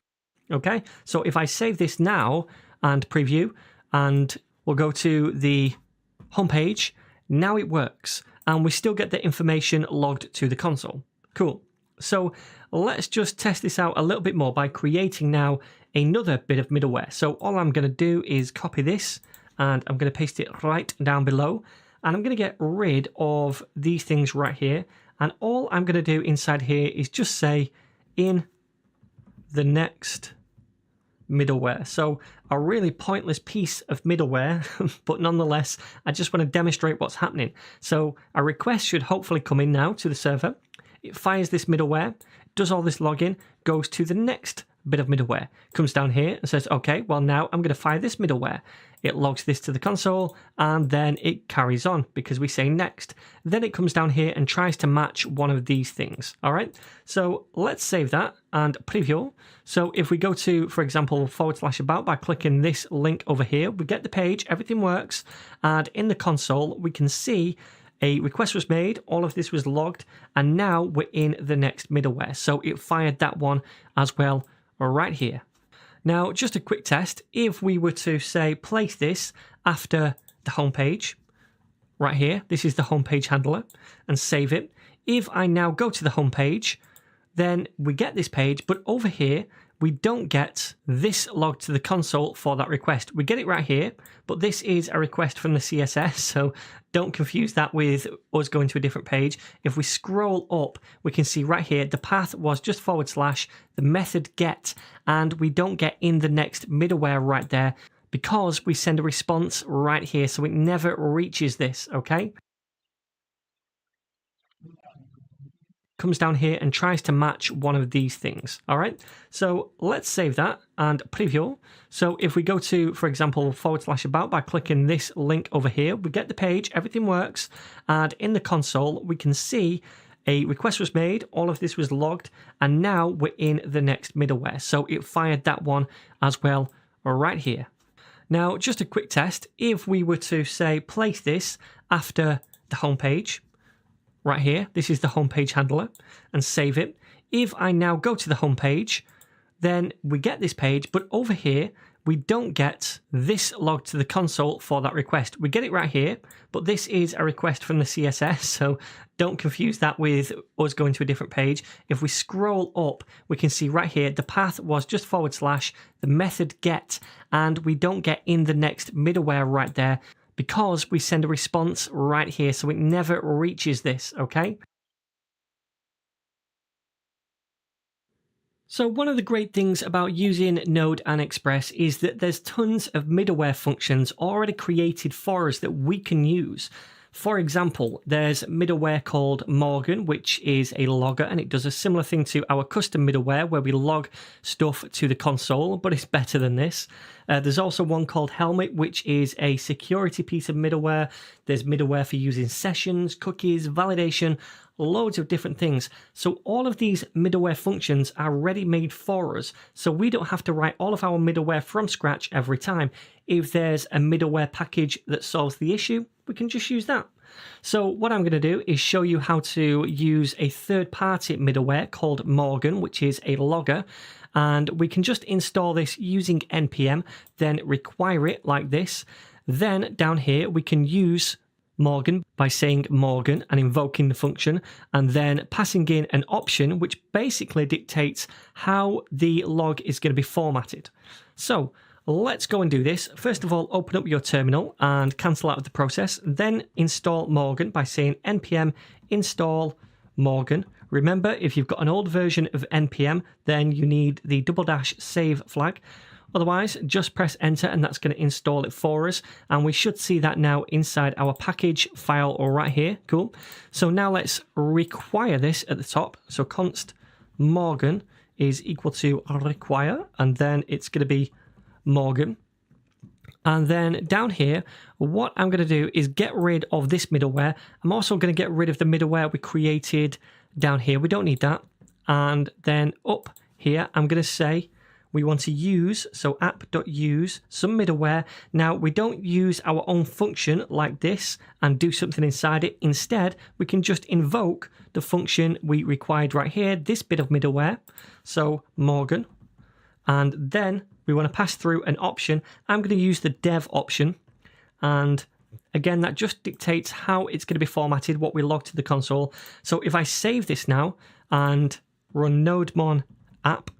Okay, so if I save this now and preview, and we'll go to the homepage, now it works, and we still get the information logged to the console. Cool. So let's just test this out a little bit more by creating now another bit of middleware. So all I'm going to do is copy this, and I'm going to paste it right down below. And I'm going to get rid of these things right here. And all I'm going to do inside here is just say in the next middleware. So a really pointless piece of middleware, but nonetheless, I just want to demonstrate what's happening. So a request should hopefully come in now to the server. It fires this middleware, does all this login, goes to the next bit of middleware, comes down here and says, okay, well now I'm going to fire this middleware. It logs this to the console and then it carries on because we say next. Then it comes down here and tries to match one of these things. All right, so let's save that and preview. So if we go to, for example, / about by clicking this link over here, we get the page, everything works. And in the console, we can see a request was made, all of this was logged, and now we're in the next middleware. So it fired that one as well right here. Now, just a quick test. If we were to say place this after the home page right here, this is the home page handler, and save it. If I now go to the home page, then we get this page, but over here, we don't get this log to the console for that request. We get it right here, but this is a request from the CSS, so don't confuse that with us going to a different page. If we scroll up, we can see right here, the path was just / the method get, and we don't get in the next middleware right there because we send a response right here, so it never reaches this, okay? Comes down here and tries to match one of these things. All right, so let's save that and preview. So if we go to, for example, / about by clicking this link over here, we get the page, everything works, and in the console we can see a request was made, all of this was logged, and now we're in the next middleware. So it fired that one as well right here. Now, just a quick test, if we were to say place this after the home page, right here, this is the home page handler, and save it. If I now go to the home page, then we get this page, but over here, we don't get this log to the console for that request. We get it right here, but this is a request from the CSS, so don't confuse that with us going to a different page. If we scroll up, we can see right here, the path was just / the method get, and we don't get in the next middleware right there, because we send a response right here, so it never reaches this, okay? So one of the great things about using Node and Express is that there's tons of middleware functions already created for us that we can use. For example, there's middleware called Morgan, which is a logger, and it does a similar thing to our custom middleware where we log stuff to the console, but it's better than this. There's also one called Helmet, which is a security piece of middleware. There's middleware for using sessions, cookies, validation, loads of different things. So all of these middleware functions are ready-made for us, so we don't have to write all of our middleware from scratch every time. If there's a middleware package that solves the issue, we can just use that. So what I'm going to do is show you how to use a third-party middleware called Morgan, which is a logger, and we can just install this using npm, then require it like this. Then down here we can use Morgan by saying Morgan and invoking the function, and then passing in an option which basically dictates how the log is going to be formatted. So let's go and do this. First of all, open up your terminal and cancel out of the process. Then install Morgan by saying npm install Morgan. Remember, if you've got an old version of npm, then you need the -- save flag. Otherwise, just press enter and that's going to install it for us. And we should see that now inside our package file right here. Cool. So now let's require this at the top. So const Morgan is equal to require, and then it's going to be Morgan. And then down here, what I'm going to do is get rid of this middleware. I'm also going to get rid of the middleware we created down here. We don't need that. And then up here, I'm going to say we want to use, so app.use some middleware. Now, we don't use our own function like this and do something inside it. Instead, we can just invoke the function we required right here, this bit of middleware. So Morgan. And then we want to pass through an option. I'm going to use the dev option. And again, that just dictates how it's going to be formatted, what we log to the console. So if I save this now and run nodemon app,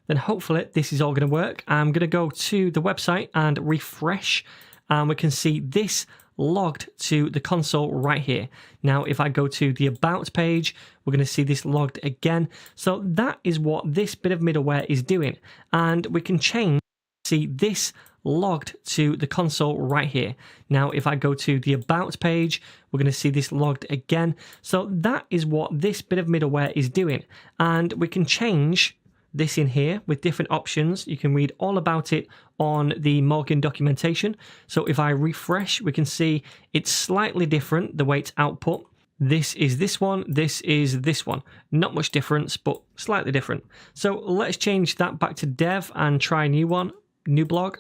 then hopefully this is all going to work. I'm going to go to the website and refresh, and we can see this logged to the console right here. Now, if I go to the About page, we're going to see this logged again. So that is what this bit of middleware is doing. And we can change, see this logged to the console right here. Now, if I go to the About page, we're going to see this logged again. So that is what this bit of middleware is doing. And we can change this in here with different options. You can read all about it on the Morgan documentation. So if I refresh, we can see it's slightly different the way it's output. This is this one, this is this one. Not much difference, but slightly different. So let's change that back to dev and try a new one, new blog,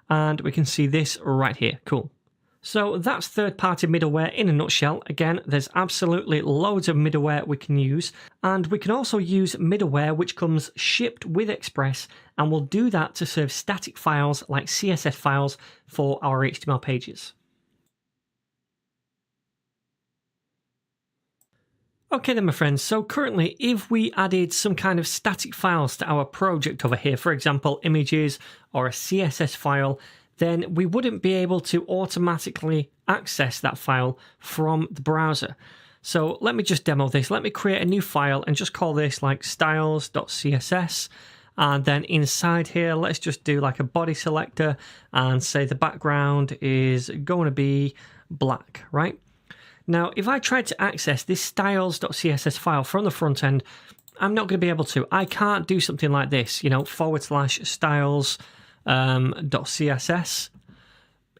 and we can see this right here. Cool. So that's third-party middleware in a nutshell. Again, there's absolutely loads of middleware we can use, and we can also use middleware which comes shipped with Express, and we'll do that to serve static files like CSS files for our HTML pages. Okay then, my friends, so currently if we added some kind of static files to our project over here, for example images or a CSS file, then we wouldn't be able to automatically access that file from the browser. So let me just demo this. Let me create a new file and just call this like styles.css. And then inside here, let's just do like a body selector and say the background is going to be black, right? Now, if I tried to access this styles.css file from the front end, I'm not going to be able to. I can't do something like this, /styles.css.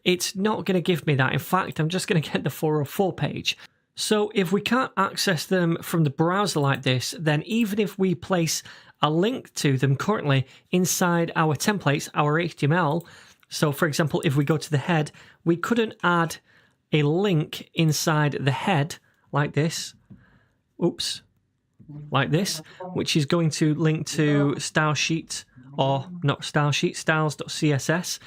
It's not going to give me that. In fact, I'm just going to get the 404 page. So if we can't access them from the browser like this, then even if we place a link to them currently inside our templates, our HTML, so for example, if we go to the head, we couldn't add a link inside the head like this. Oops. Like this, which is going to link to style sheet, or not style sheet, styles.css.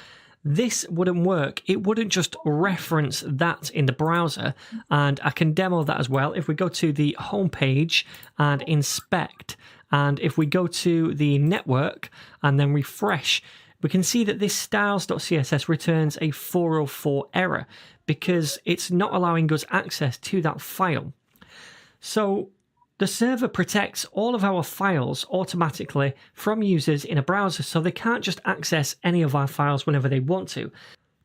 This wouldn't work. It wouldn't just reference that in the browser, and I can demo that as well. If we go to the home page and inspect, and if we go to the network and then refresh, we can see that this styles.css returns a 404 error because it's not allowing us access to that file. So the server protects all of our files automatically from users in a browser, so they can't just access any of our files whenever they want to.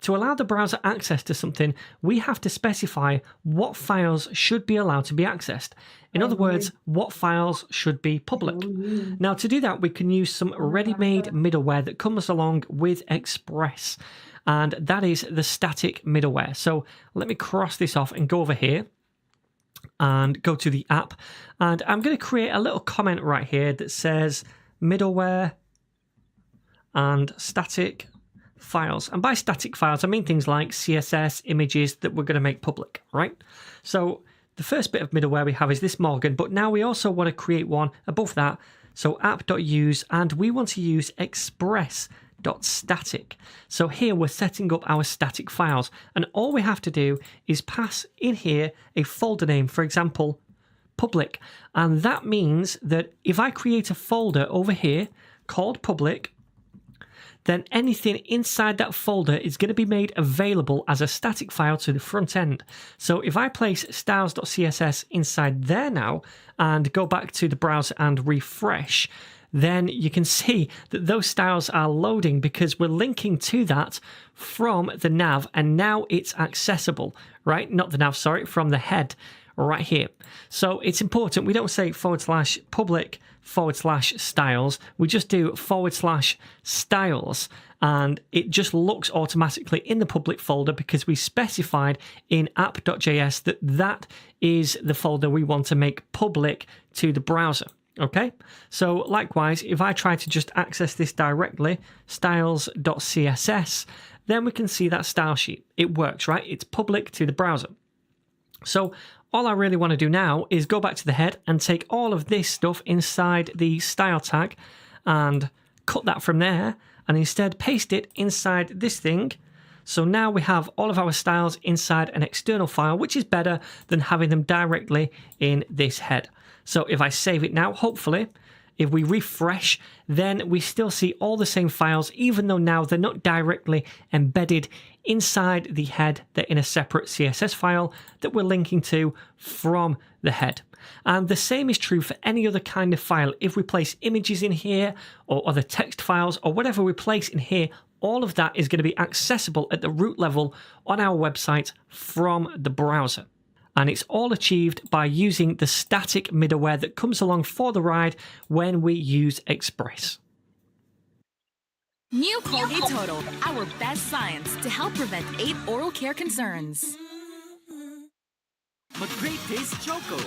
To allow the browser access to something, we have to specify what files should be allowed to be accessed. In other words, what files should be public. Now, to do that, we can use some ready-made middleware that comes along with Express, and that is the static middleware. So let me cross this off and go over here and go to the app, and I'm going to create a little comment right here that says middleware and static files. And by static files, I mean things like CSS, images that we're going to make public, right? So the first bit of middleware we have is this Morgan, but now we also want to create one above that. So app.use, and we want to use express.static. So here we're setting up our static files, and all we have to do is pass in here a folder name, for example, public. And that means that if I create a folder over here called public, then anything inside that folder is going to be made available as a static file to the front end. So if I place styles.css inside there now and go back to the browser and refresh, then you can see that those styles are loading because we're linking to that from the nav, and now it's accessible, right? Not the nav, sorry, from the head right here. So it's important we don't say /public/styles, we just do /styles, and it just looks automatically in the public folder because we specified in app.js that that is the folder we want to make public to the browser. Okay, so likewise, if I try to just access this directly, styles.css, then we can see that style sheet. It works, right? It's public to the browser. So all I really want to do now is go back to the head and take all of this stuff inside the style tag and cut that from there and instead paste it inside this thing. So now we have all of our styles inside an external file, which is better than having them directly in this head. So if I save it now, hopefully, if we refresh, then we still see all the same files, even though now they're not directly embedded inside the head. They're in a separate CSS file that we're linking to from the head. And the same is true for any other kind of file. If we place images in here or other text files or whatever we place in here, all of that is going to be accessible at the root level on our website from the browser. And it's all achieved by using the static middleware that comes along for the ride when we use Express. New Colgate Total, our best science to help prevent 8 oral care concerns. But great taste Choco.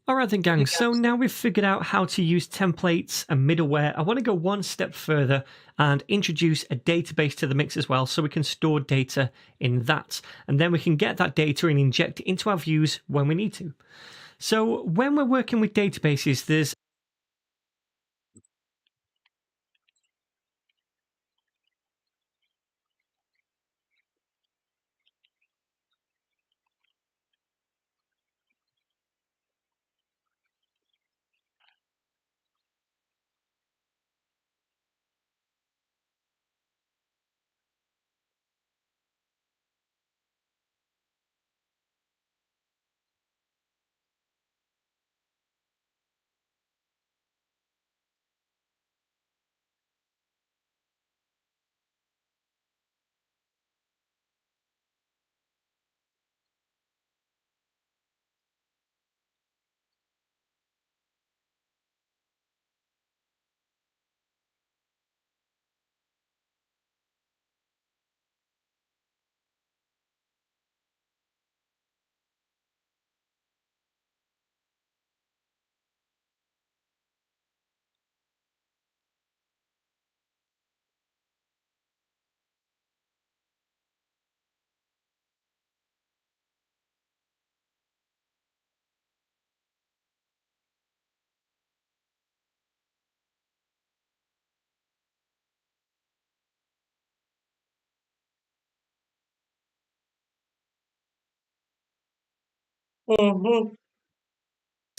Alright then gang, so now we've figured out how to use templates and middleware, I want to go one step further and introduce a database to the mix as well so we can store data in that. And then we can get that data and inject it into our views when we need to. So when we're working with databases, there's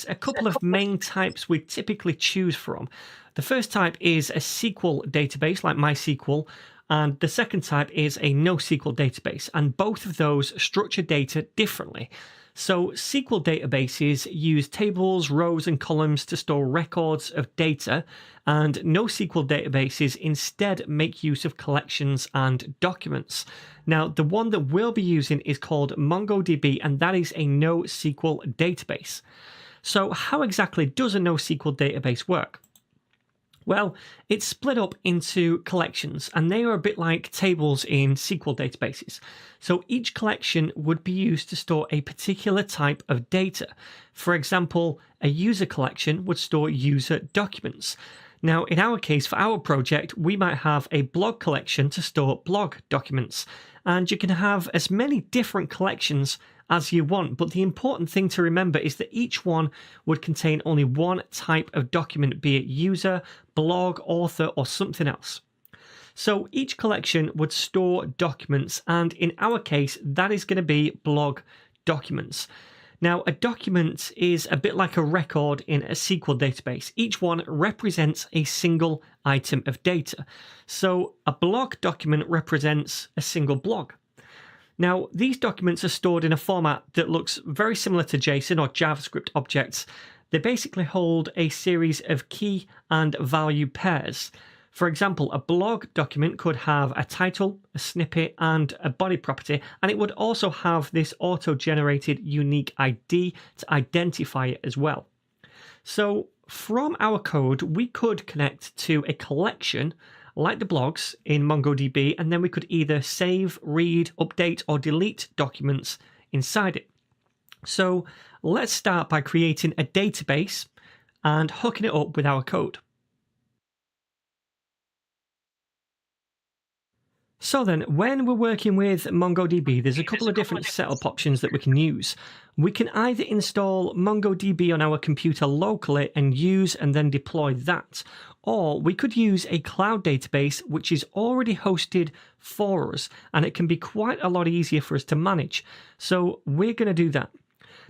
a couple of main types we typically choose from. The first type is a SQL database like MySQL, and the second type is a NoSQL database, and both of those structure data differently. So SQL databases use tables, rows, and columns to store records of data, and NoSQL databases instead make use of collections and documents. Now, the one that we'll be using is called MongoDB, and that is a NoSQL database. So how exactly does a NoSQL database work? Well, it's split up into collections, and they are a bit like tables in SQL databases. So each collection would be used to store a particular type of data. For example, a user collection would store user documents. Now, in our case, for our project, we might have a blog collection to store blog documents. And you can have as many different collections as you want, but the important thing to remember is that each one would contain only one type of document, be it user, blog, author, or something else. So each collection would store documents, and in our case, that is going to be blog documents. Now, a document is a bit like a record in a SQL database. Each one represents a single item of data. So a blog document represents a single blog. Now, these documents are stored in a format that looks very similar to JSON or JavaScript objects. They basically hold a series of key and value pairs. For example, a blog document could have a title, a snippet, and a body property, and it would also have this auto-generated unique ID to identify it as well. So from our code, we could connect to a collection like the blogs in MongoDB, and then we could either save, read, update, or delete documents inside it. So let's start by creating a database and hooking it up with our code. So then, when we're working with MongoDB, there's a couple of different setup options that we can use. We can either install MongoDB on our computer locally and use and then deploy that, or we could use a cloud database which is already hosted for us, and it can be quite a lot easier for us to manage. So we're going to do that.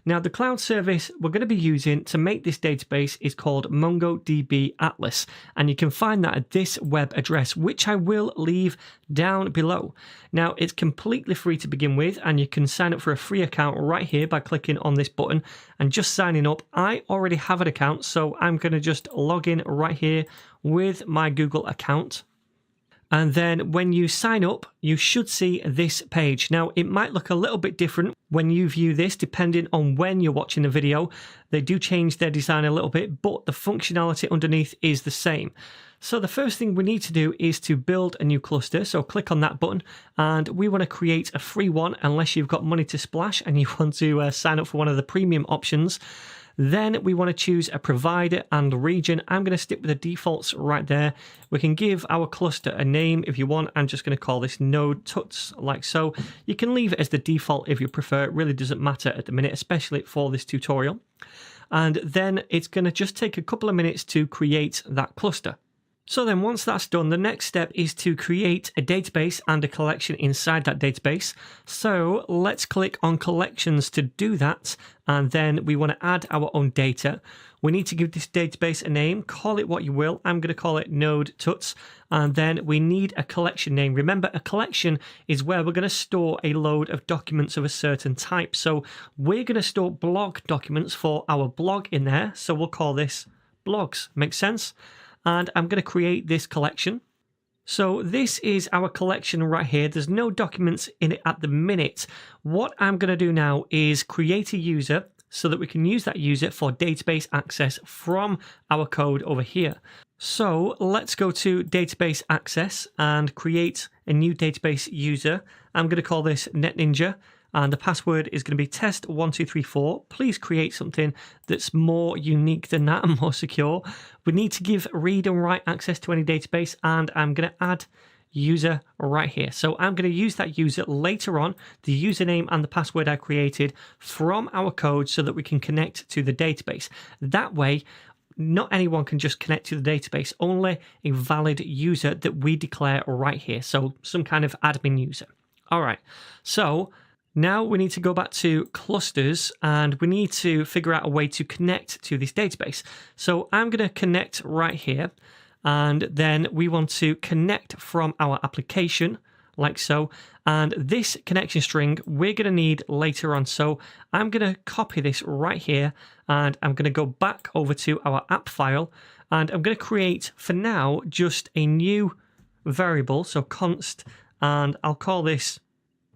Now, the cloud service we're going to be using to make this database is called MongoDB Atlas, and you can find that at this web address, which I will leave down below. Now, it's completely free to begin with, and you can sign up for a free account right here by clicking on this button and just signing up. I already have an account, so I'm going to just log in right here with my Google account. And then when you sign up, you should see this page. Now, it might look a little bit different when you view this, depending on when you're watching the video. They do change their design a little bit, but the functionality underneath is the same. So the first thing we need to do is to build a new cluster. So click on that button, and we want to create a free one unless you've got money to splash and you want to sign up for one of the premium options. Then we want to choose a provider and region. I'm going to stick with the defaults right there. We can give our cluster a name if you want. I'm just going to call this node tuts, like so. You can leave it as the default if you prefer. It really doesn't matter at the minute, especially for this tutorial. And then it's going to just take a couple of minutes to create that cluster. So then once that's done, the next step is to create a database and a collection inside that database. So let's click on collections to do that. And then we want to add our own data. We need to give this database a name, call it what you will. I'm going to call it node tuts. And then we need a collection name. Remember, a collection is where we're going to store a load of documents of a certain type. So we're going to store blog documents for our blog in there. So we'll call this blogs. Makes sense? And I'm going to create this collection. So this is our collection right here. There's no documents in it at the minute. What I'm going to do now is create a user so that we can use that user for database access from our code over here. So let's go to database access and create a new database user. I'm going to call this NetNinja. And the password is going to be test1234. Please create something that's more unique than that and more secure. We need to give read and write access to any database, and I'm going to add user right here. So I'm going to use that user later on, the username and the password I created from our code so that we can connect to the database. That way, not anyone can just connect to the database, only a valid user that we declare right here. So some kind of admin user. All right, so now we need to go back to clusters and we need to figure out a way to connect to this database. So I'm going to connect right here, and then we want to connect from our application like so. And this connection string we're going to need later on. So I'm going to copy this right here, and I'm going to go back over to our app file, and I'm going to create for now just a new variable. So const, and I'll call this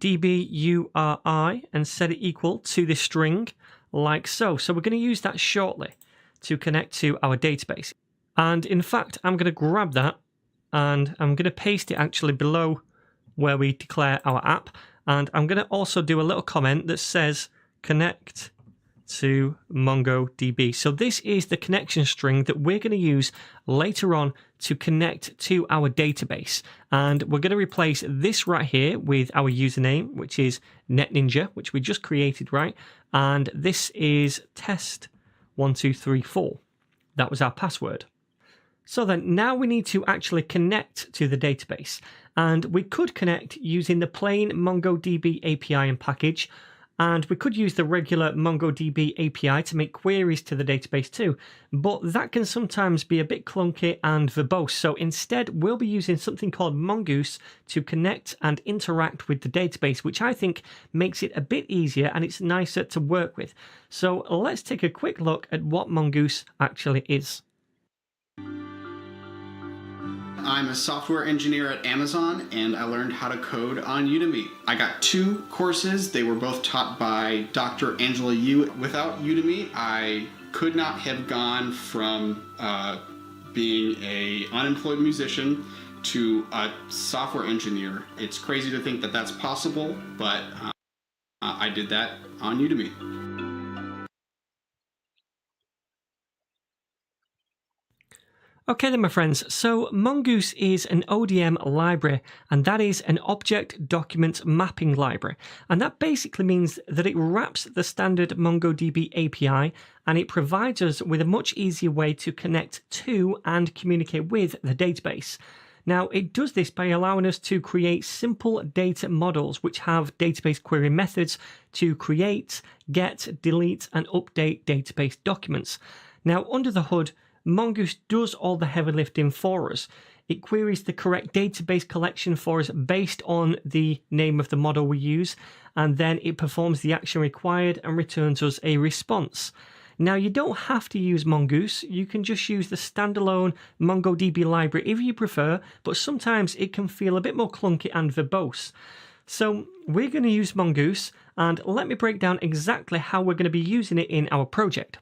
dburi and set it equal to this string like so. So we're going to use that shortly to connect to our database. And in fact, I'm going to grab that and I'm going to paste it actually below where we declare our app. And I'm going to also do a little comment that says connect to MongoDB. So this is the connection string that we're going to use later on to connect to our database. And we're going to replace this right here with our username, which is NetNinja, which we just created, right? And this is test1234. That was our password. So then now we need to actually connect to the database. And we could connect using the plain MongoDB API and package. And we could use the regular MongoDB API to make queries to the database too, but that can sometimes be a bit clunky and verbose. So instead, we'll be using something called Mongoose to connect and interact with the database, which I think makes it a bit easier and it's nicer to work with. So let's take a quick look at what Mongoose actually is. I'm a software engineer at Amazon, and I learned how to code on Udemy. I got 2 courses. They were both taught by Dr. Angela Yu. Without Udemy, I could not have gone from being an unemployed musician to a software engineer. It's crazy to think that that's possible, but I did that on Udemy. Okay then, my friends, so Mongoose is an ODM library, and that is an object document mapping library. And that basically means that it wraps the standard MongoDB API, and it provides us with a much easier way to connect to and communicate with the database. Now, it does this by allowing us to create simple data models which have database query methods to create, get, delete, and update database documents. Now, under the hood, Mongoose does all the heavy lifting for us. It queries the correct database collection for us based on the name of the model we use, and then it performs the action required and returns us a response. Now, you don't have to use Mongoose. You can just use the standalone MongoDB library if you prefer, but sometimes it can feel a bit more clunky and verbose. So we're going to use Mongoose, and let me break down exactly how we're going to be using it in our project.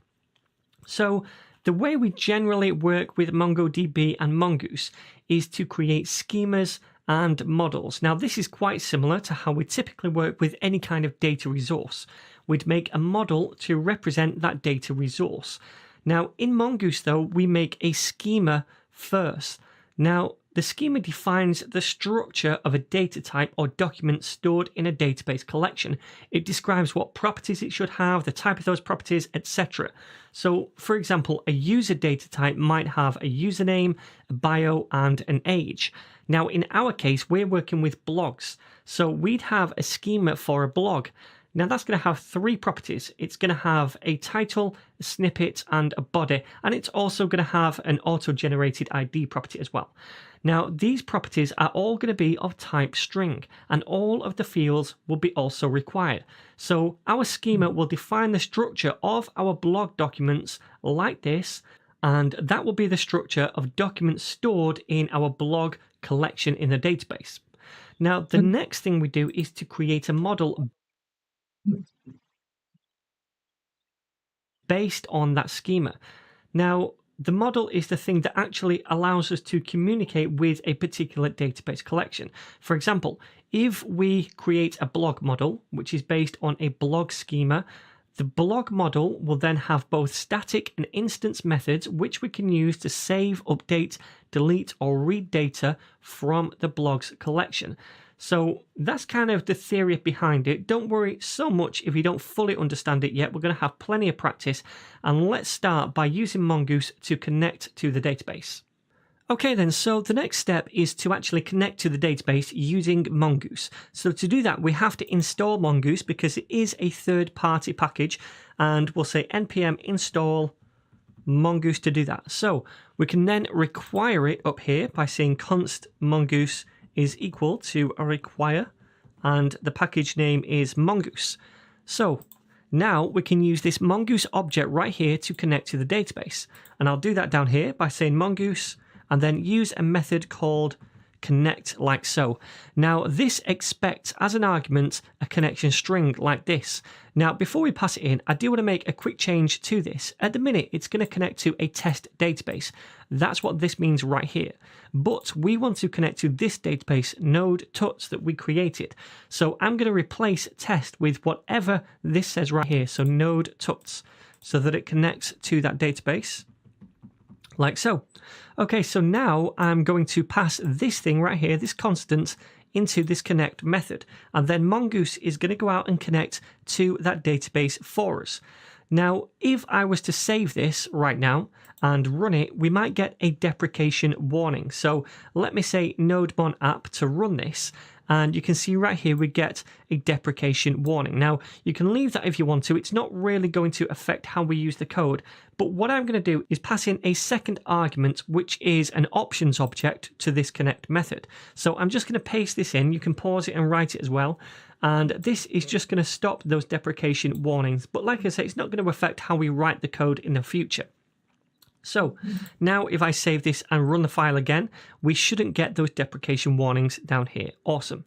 So the way we generally work with MongoDB and Mongoose is to create schemas and models. Now, this is quite similar to how we typically work with any kind of data resource. We'd make a model to represent that data resource. Now, in Mongoose, though, we make a schema first. Now, the schema defines the structure of a data type or document stored in a database collection. It describes what properties it should have, the type of those properties, etc. So, for example, a user data type might have a username, a bio, and an age. Now, in our case, we're working with blogs. So we'd have a schema for a blog. Now, that's going to have 3 properties. It's going to have a title, a snippet, and a body, and it's also going to have an auto-generated ID property as well. Now, these properties are all going to be of type string, and all of the fields will be also required. So our schema will define the structure of our blog documents like this, and that will be the structure of documents stored in our blog collection in the database. Now, the next thing we do is to create a model based on that schema. Now, the model is the thing that actually allows us to communicate with a particular database collection. For example, if we create a blog model, which is based on a blog schema, the blog model will then have both static and instance methods which we can use to save, update, delete, or read data from the blog's collection. So that's kind of the theory behind it. Don't worry so much if you don't fully understand it yet. We're going to have plenty of practice. And let's start by using Mongoose to connect to the database. Okay then, so the next step is to actually connect to the database using Mongoose. So to do that, we have to install Mongoose because it is a third-party package. And we'll say npm install Mongoose to do that. So we can then require it up here by saying const mongoose is equal to a require, and the package name is Mongoose. So now we can use this Mongoose object right here to connect to the database. And I'll do that down here by saying Mongoose and then use a method called connect like so. Now this expects as an argument a connection string like this. Now before we pass it in, I do want to make a quick change to this. At the minute it's going to connect to a test database. That's what this means right here. But we want to connect to this database node tuts that we created. So I'm going to replace test with whatever this says right here. So node tuts, so that it connects to that database like so. Okay, so now I'm going to pass this thing right here, this constant, into this connect method. And then Mongoose is going to go out and connect to that database for us. Now, if I was to save this right now and run it, we might get a deprecation warning. So let me say nodemon app to run this. And you can see right here we get a deprecation warning. Now, you can leave that if you want to. It's not really going to affect how we use the code. But what I'm going to do is pass in a second argument, which is an options object to this connect method. So I'm just going to paste this in. You can pause it and write it as well. And this is just going to stop those deprecation warnings. But like I say, it's not going to affect how we write the code in the future. So now if I save this and run the file again, we shouldn't get those deprecation warnings down here. Awesome.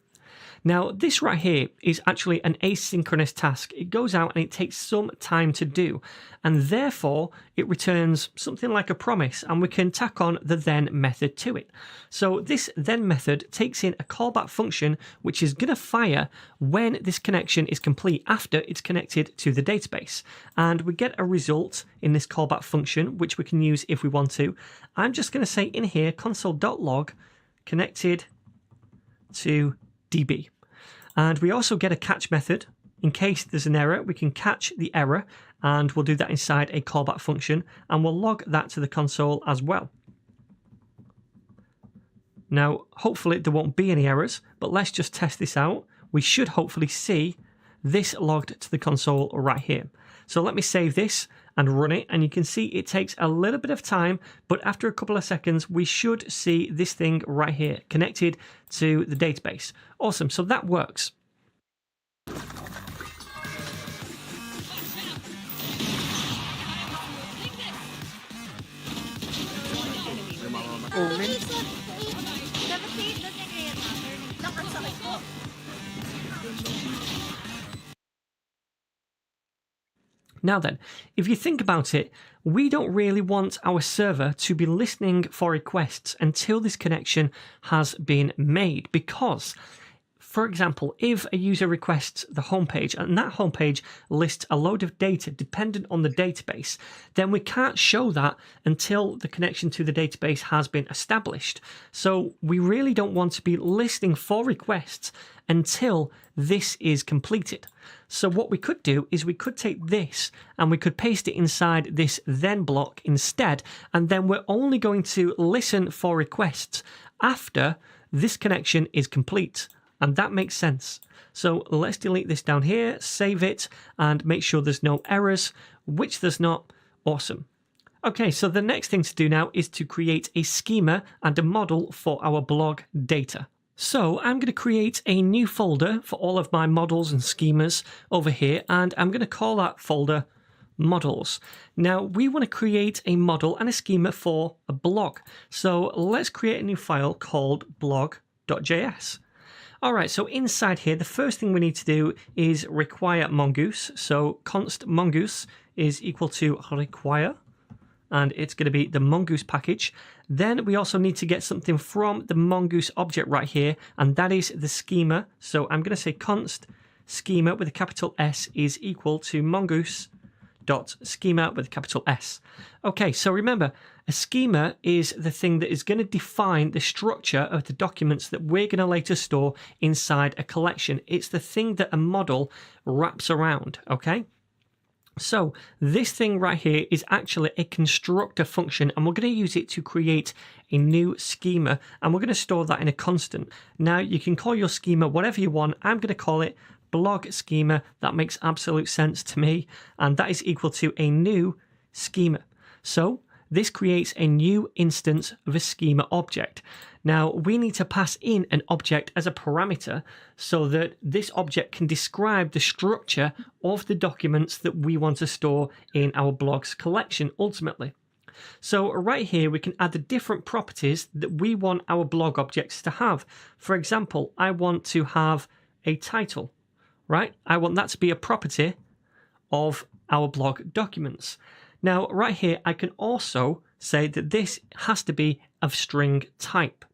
Now this right here is actually an asynchronous task. It goes out and it takes some time to do, and therefore it returns something like a promise, and we can tack on the then method to it. So this then method takes in a callback function which is going to fire when this connection is complete after it's connected to the database, and we get a result in this callback function which we can use if we want to. I'm just going to say in here console.log connected to DB. And we also get a catch method. In case there's an error, we can catch the error, and we'll do that inside a callback function, and we'll log that to the console as well. Now, hopefully there won't be any errors, but let's just test this out. We should hopefully see this logged to the console right here. So let me save this and run it, and you can see it takes a little bit of time, but after a couple of seconds we should see this thing right here connected to the database. Awesome, so that works. Now then, if you think about it, we don't really want our server to be listening for requests until this connection has been made, because, for example, if a user requests the homepage and that homepage lists a load of data dependent on the database, then we can't show that until the connection to the database has been established. So we really don't want to be listening for requests until this is completed. So what we could do is we could take this and we could paste it inside this then block instead, and then we're only going to listen for requests after this connection is complete. And that makes sense. So let's delete this down here, save it, and make sure there's no errors, which there's not. Awesome. Okay, so the next thing to do now is to create a schema and a model for our blog data. So I'm going to create a new folder for all of my models and schemas over here, and I'm going to call that folder models. Now we want to create a model and a schema for a blog. So let's create a new file called blog.js. Alright, so inside here, the first thing we need to do is require mongoose. So const mongoose is equal to require, and it's going to be the mongoose package. Then we also need to get something from the mongoose object right here, and that is the schema. So I'm going to say const schema with a capital S is equal to mongoose dot schema with a capital S. Okay, so remember, a schema is the thing that is going to define the structure of the documents that we're going to later store inside a collection. It's the thing that a model wraps around, okay? So this thing right here is actually a constructor function, and we're going to use it to create a new schema, and we're going to store that in a constant. Now you can call your schema whatever you want. I'm going to call it blog schema. That makes absolute sense to me, and that is equal to a new schema. So this creates a new instance of a schema object. Now we need to pass in an object as a parameter so that this object can describe the structure of the documents that we want to store in our blogs collection ultimately. So right here we can add the different properties that we want our blog objects to have. For example, I want to have a title, right? I want that to be a property of our blog documents. Now, right here, I can also say that this has to be of string type.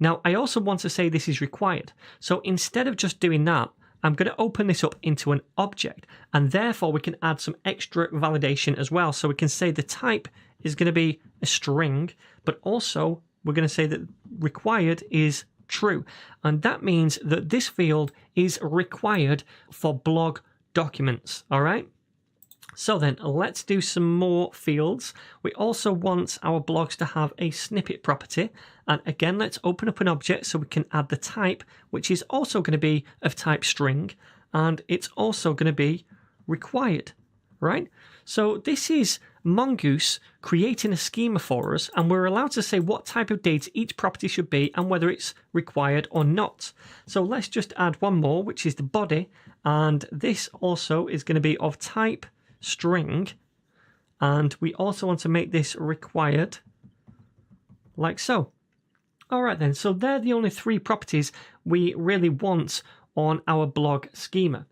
Now, I also want to say this is required. So instead of just doing that, I'm going to open this up into an object, and therefore we can add some extra validation as well. So we can say the type is going to be a string, but also we're going to say that required is true. And that means that this field is required for blog documents, all right? So then let's do some more fields. We also want our blogs to have a snippet property. And again, let's open up an object so we can add the type, which is also going to be of type string. And it's also going to be required, right? So this is Mongoose creating a schema for us, and we're allowed to say what type of data each property should be and whether it's required or not. So let's just add one more, which is the body. And this also is going to be of type string, and we also want to make this required like so. All right then, so they're the only three properties we really want on our blog schema.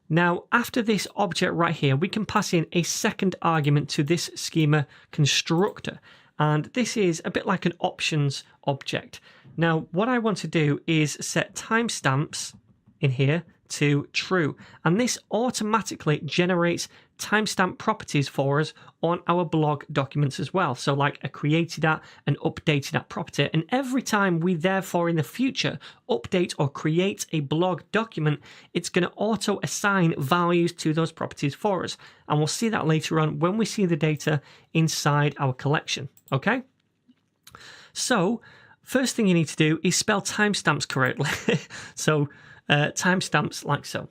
Now after this object right here, we can pass in a second argument to this schema constructor, and this is a bit like an options object. Now what I want to do is set timestamps in here to true, and this automatically generates timestamp properties for us on our blog documents as well. So like a created at and updated at property, and every time we therefore in the future update or create a blog document, it's going to auto assign values to those properties for us, and we'll see that later on when we see the data inside our collection. Okay, so First thing you need to do is spell timestamps correctly. So timestamps like so.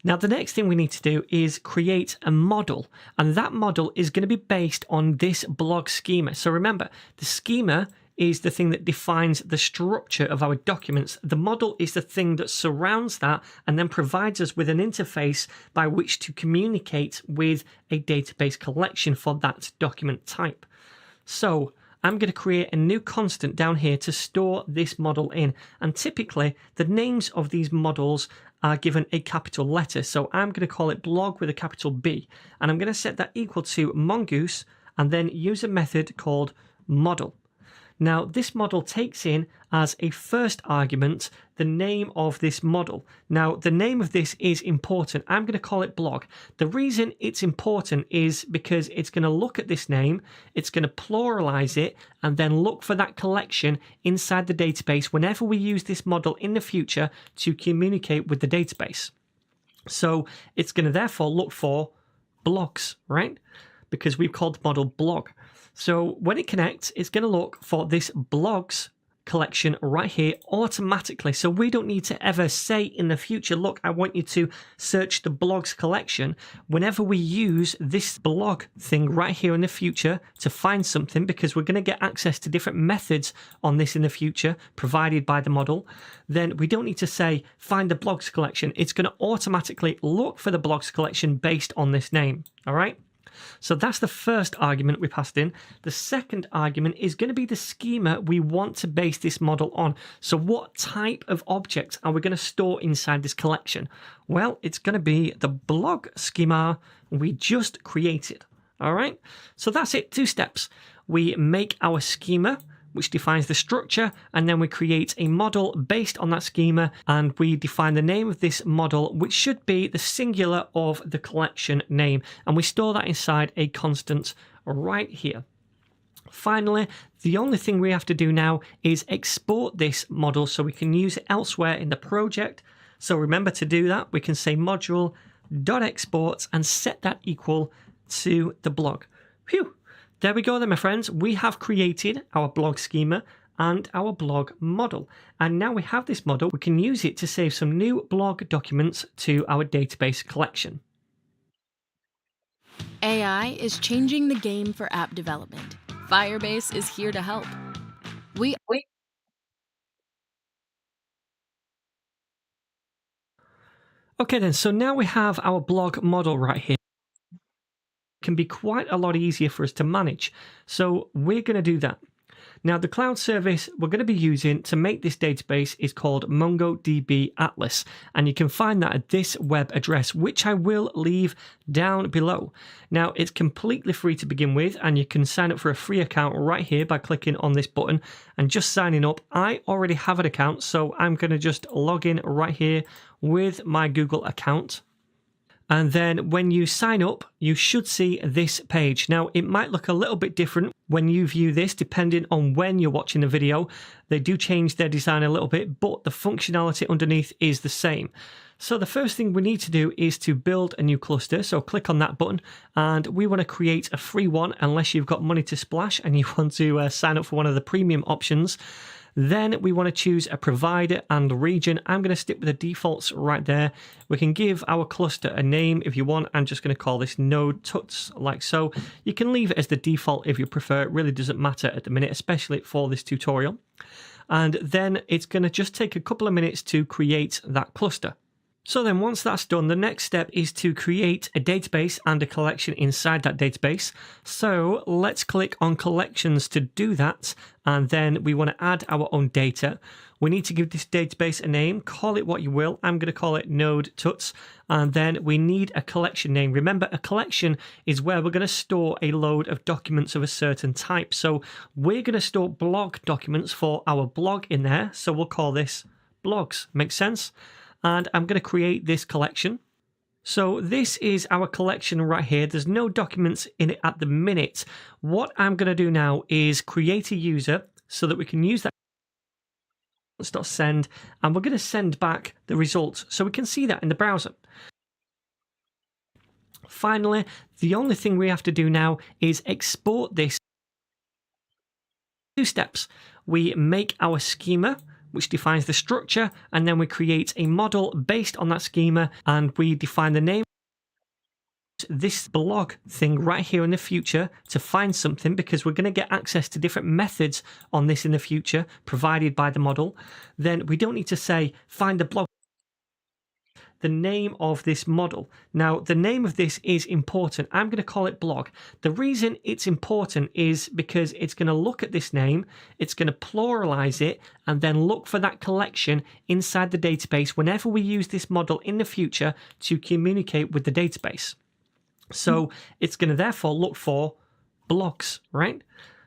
Now, the next thing we need to do is create a model, and that model is going to be based on this blog schema. So remember, the schema is the thing that defines the structure of our documents. The model is the thing that surrounds that and then provides us with an interface by which to communicate with a database collection for that document type. So I'm going to create a new constant down here to store this model in. And typically, the names of these models are given a capital letter. So I'm going to call it blog with a capital B. And I'm going to set that equal to mongoose and then use a method called model. Now, this model takes in as a first argument the name of this model. Now, the name of this is important. I'm going to call it blog. The reason it's important is because it's going to look at this name, it's going to pluralize it, and then look for that collection inside the database whenever we use this model in the future to communicate with the database. So it's going to therefore look for blogs, right? Because we've called the model blog. So when it connects, it's going to look for this blogs collection right here automatically. So we don't need to ever say in the future, look, I want you to search the blogs collection. Whenever we use this blog thing right here in the future to find something, because we're going to get access to different methods on this in the future provided by the model, then we don't need to say find the blogs collection. It's going to automatically look for the blogs collection based on this name. All right. So that's the first argument we passed in. The second argument is going to be the schema we want to base this model on. So what type of objects are we going to store inside this collection? Well, it's going to be the blog schema we just created. All right. So that's it. 2 steps. We make our schema, which defines the structure, and then we create a model based on that schema, and we define the name of this model, which should be the singular of the collection name, and we store that inside a constant right here. Finally, the only thing we have to do now is export this model so we can use it elsewhere in the project. So remember, to do that, we can say module.export and set that equal to the blog. Phew! There we go then, my friends. We have created our blog schema and our blog model. And now we have this model, we can use it to save some new blog documents to our database collection. AI is changing the game for app development. Firebase is here to help. Okay then, so now we have our blog model right here. Can be quite a lot easier for us to manage. So we're going to do that. Now, the cloud service we're going to be using to make this database is called MongoDB Atlas, and you can find that at this web address, which I will leave down below. Now, it's completely free to begin with, and you can sign up for a free account right here by clicking on this button and just signing up. I already have an account, so I'm going to just log in right here with my Google account. And then when you sign up, you should see this page. Now, it might look a little bit different when you view this, depending on when you're watching the video. They do change their design a little bit, but the functionality underneath is the same. So the first thing we need to do is to build a new cluster. So click on that button, and we want to create a free one unless you've got money to splash and you want to sign up for one of the premium options. Then we want to choose a provider and region. I'm going to stick with the defaults right there. We can give our cluster a name if you want. I'm just going to call this node tuts like so. You can leave it as the default if you prefer. It really doesn't matter at the minute, especially for this tutorial. And then it's going to just take a couple of minutes to create that cluster. So then once that's done, the next step is to create a database and a collection inside that database. So let's click on collections to do that. And then we want to add our own data. We need to give this database a name, call it what you will. I'm going to call it node tuts. And then we need a collection name. Remember, a collection is where we're going to store a load of documents of a certain type. So we're going to store blog documents for our blog in there. So we'll call this blogs. Makes sense? And I'm going to create this collection. So this is our collection right here. There's no documents in it at the minute. What I'm going to do now is create a user so that we can use that. Send, and we're going to send back the results so we can see that in the browser. Finally, the only thing we have to do now is export this. 2 steps. we make our schema, which defines the structure, and then we create a model based on that schema, and we define the name this blog thing right here in the future to find something, because we're going to get access to different methods on this in the future provided by the model. Then we don't need to say find the blog, the name of this model. Now, the name of this is important. I'm going to call it blog. The reason it's important is because it's going to look at this name, it's going to pluralize it, and then look for that collection inside the database whenever we use this model in the future to communicate with the database. So it's going to therefore look for blogs, right?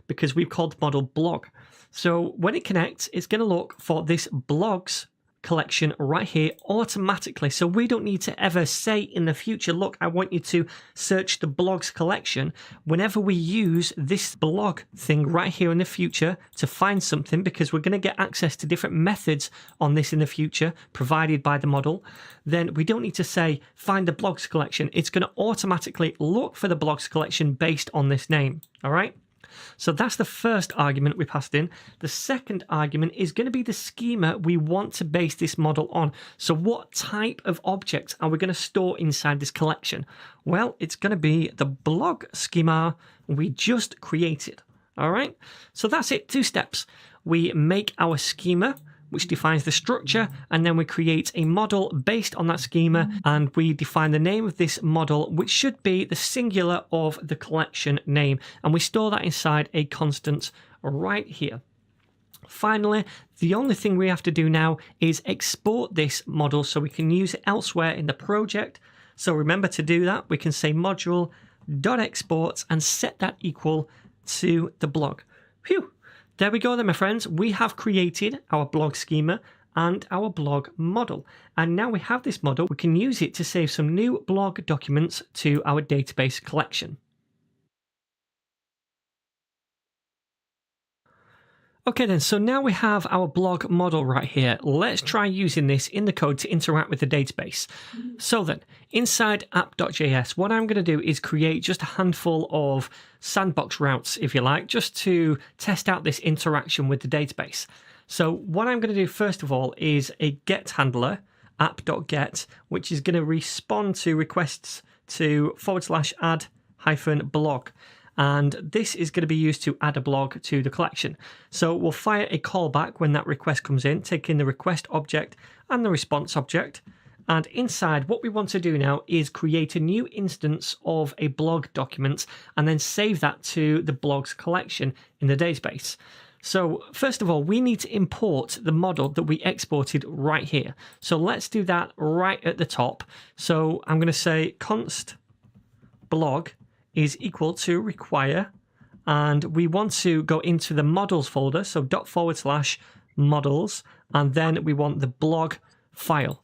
Because we've called the model blog. So when it connects, it's going to look for this blogs collection right here automatically. So we don't need to ever say in the future, look, I want you to search the blogs collection. Whenever we use this blog thing right here in the future to find something, because we're going to get access to different methods on this in the future provided by the model, then we don't need to say find the blogs collection. It's going to automatically look for the blogs collection based on this name. All right. So that's the first argument we passed in. The second argument is going to be the schema we want to base this model on. So what type of objects are we going to store inside this collection? Well, it's going to be the blog schema we just created. All right. So that's it. 2 steps. We make our schema, which defines the structure, and then we create a model based on that schema, and we define the name of this model, which should be the singular of the collection name, and we store that inside a constant right here. Finally, the only thing we have to do now is export this model so we can use it elsewhere in the project. So remember to do that. We can say module.export and set that equal to the blog. Phew. There we go then, my friends. We have created our blog schema and our blog model. And now we have this model, we can use it to save some new blog documents to our database collection. Okay then, so now we have our blog model right here. Let's try using this in the code to interact with the database. So then, inside app.js, what I'm going to do is create just a handful of sandbox routes, if you like, just to test out this interaction with the database. So what I'm going to do first of all is a get handler, app.get, which is going to respond to requests to /add-blog. And this is going to be used to add a blog to the collection. So we'll fire a callback when that request comes in, taking the request object and the response object. And inside, what we want to do now is create a new instance of a blog document and then save that to the blogs collection in the database. So first of all, we need to import the model that we exported right here. So let's do that right at the top. So I'm going to say const blog is equal to require, and we want to go into the models folder, so ./models, and then we want the blog file.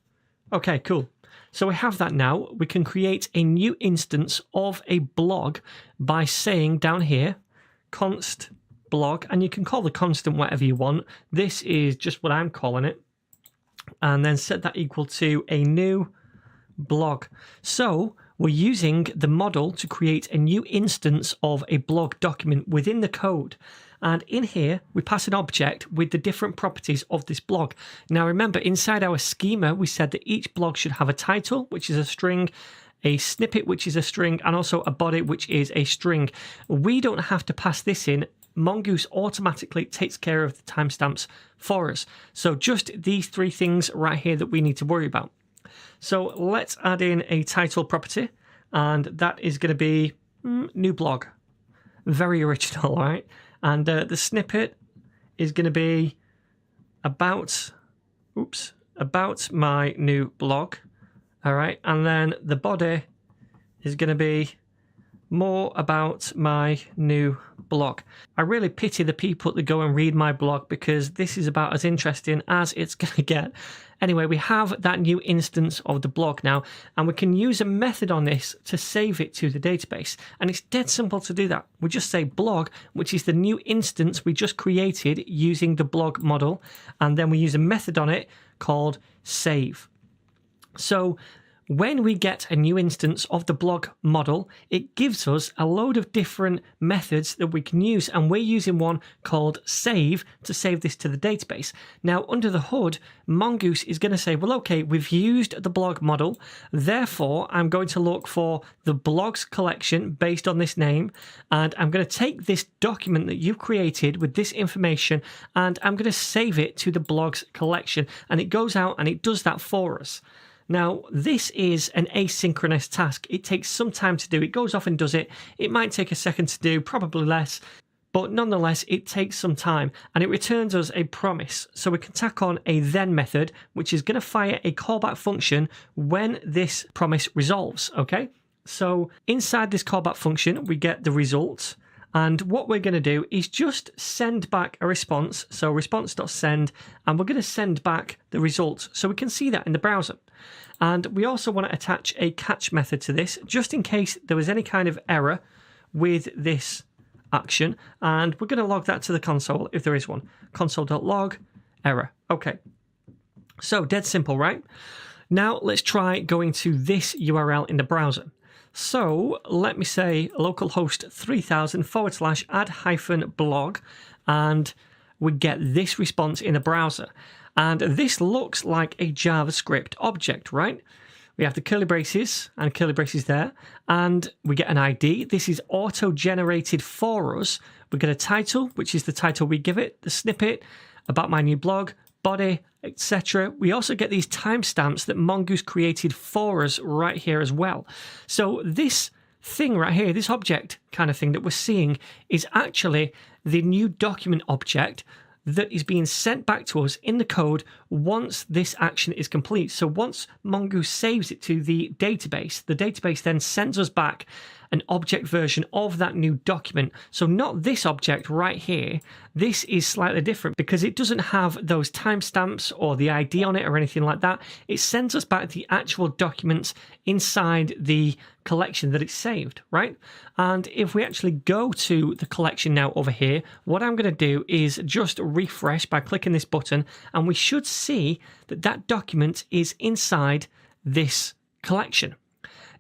Okay, cool. So we have that now. We can create a new instance of a blog by saying down here, const blog, and you can call the constant whatever you want. This is just what I'm calling it. And then set that equal to a new blog. So we're using the model to create a new instance of a blog document within the code. And in here, we pass an object with the different properties of this blog. Now remember, inside our schema, we said that each blog should have a title, which is a string, a snippet, which is a string, and also a body, which is a string. We don't have to pass this in. Mongoose automatically takes care of the timestamps for us. So just these 3 things right here that we need to worry about. So let's add in a title property, and that is going to be new blog. Very original, right? And the snippet is going to be about my new blog. All right. And then the body is going to be more about my new blog. I really pity the people that go and read my blog, because this is about as interesting as it's going to get. Anyway, we have that new instance of the blog now, and we can use a method on this to save it to the database. And it's dead simple to do that. We just say blog, which is the new instance we just created using the blog model, and then we use a method on it called save. So when we get a new instance of the blog model, it gives us a load of different methods that we can use, and we're using one called save to save this to the database. Now, under the hood, Mongoose is going to say, well, okay, we've used the blog model, therefore I'm going to look for the blogs collection based on this name, and I'm going to take this document that you've created with this information, and I'm going to save it to the blogs collection, and it goes out and it does that for us. Now, this is an asynchronous task. It takes some time to do. It goes off and does it. It might take a second to do, probably less, but nonetheless, it takes some time, and it returns us a promise. So we can tack on a then method, which is going to fire a callback function when this promise resolves, okay? So inside this callback function, we get the result. And what we're going to do is just send back a response. So response.send, and we're going to send back the result so we can see that in the browser. And we also want to attach a catch method to this, just in case there was any kind of error with this action. And we're going to log that to the console if there is one. Console.log error. Okay. So dead simple, right? Now let's try going to this URL in the browser. So let me say localhost 3000 / add -blog, and we get this response in the browser. And this looks like a JavaScript object, right? We have the curly braces and curly braces there, and we get an ID. This is auto-generated for us. We get a title, which is the title we give it, the snippet, about my new blog, body, etc. We also get these timestamps that Mongoose created for us right here as well. So this thing right here, this object kind of thing that we're seeing, is actually the new document object that is being sent back to us in the code once this action is complete. So once Mongoose saves it to the database then sends us back an object version of that new document. So not this object right here. This is slightly different because it doesn't have those timestamps or the ID on it or anything like that. It sends us back the actual documents inside the collection that it's saved, right? And if we actually go to the collection now over here, what I'm going to do is just refresh by clicking this button, and we should see that that document is inside this collection.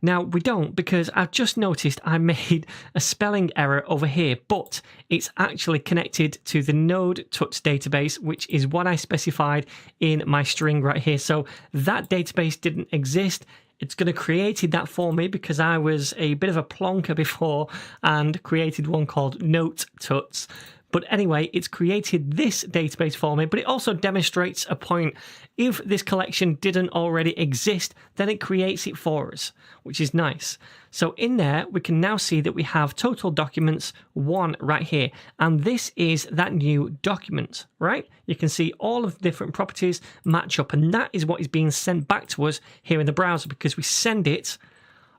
Now, we don't, because I've just noticed I made a spelling error over here, but it's actually connected to the node tuts database, which is what I specified in my string right here. So that database didn't exist. It's going to create that for me because I was a bit of a plonker before and created one called note tuts. But anyway, it's created this database for me, but it also demonstrates a point. If this collection didn't already exist, then it creates it for us, which is nice. So in there, we can now see that we have total documents 1 right here. And this is that new document, right? You can see all of the different properties match up, and that is what is being sent back to us here in the browser because we send it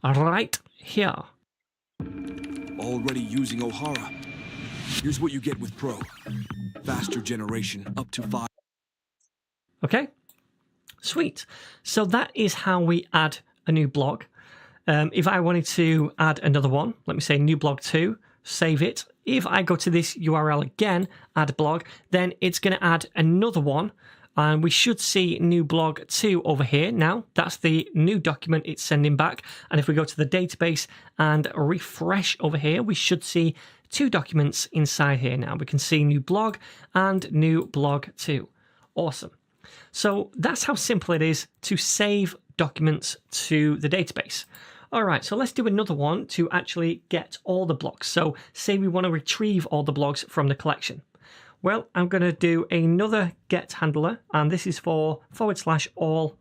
right here. Already using O'Hara. Here's what you get with Pro. Faster generation, up to 5. Okay, sweet. So that is how we add a new blog. If I wanted to add another one, let me say new blog 2, save it. If I go to this URL again, add blog, then it's going to add another one. And we should see new blog 2 over here. Now, that's the new document it's sending back. And if we go to the database and refresh over here, we should see 2 documents inside here now. We can see new blog and new blog 2. Awesome. So that's how simple it is to save documents to the database. All right, so let's do another one to actually get all the blogs. So say we want to retrieve all the blogs from the collection. Well, I'm going to do another get handler, and this is for /all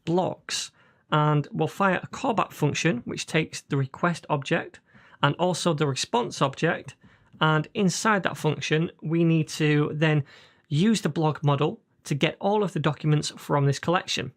blogs. And we'll fire a callback function, which takes the request object and also the response object. And inside that function, we need to then use the blog model to get all of the documents from this collection.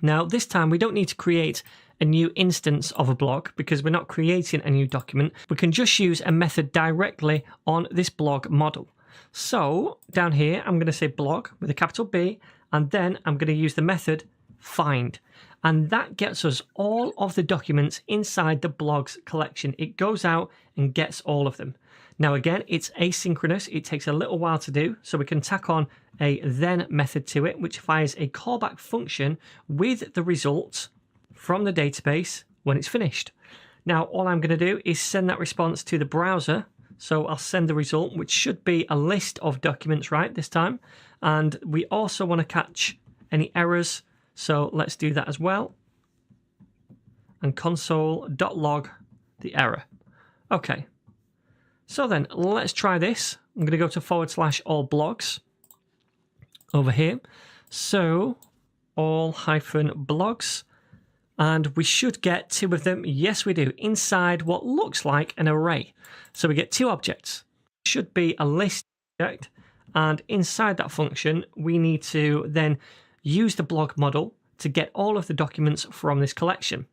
Now, this time we don't need to create a new instance of a blog because we're not creating a new document. We can just use a method directly on this blog model. So down here, I'm going to say blog with a capital B, and then I'm going to use the method find. And that gets us all of the documents inside the blogs collection. It goes out and gets all of them. Now again, it's asynchronous. It takes a little while to do, so we can tack on a then method to it, which fires a callback function with the result from the database when it's finished. Now, all I'm going to do is send that response to the browser. So I'll send the result, which should be a list of documents, right, this time. And we also want to catch any errors. So let's do that as well. And console.log the error. Okay. So then let's try this. I'm going to go to /all blogs over here. So all -blogs. And we should get 2 of them. Yes, we do. Inside what looks like an array. So we get 2 objects. Should be a list object. And inside that function, we need to then use the blog model to get all of the documents from this collection.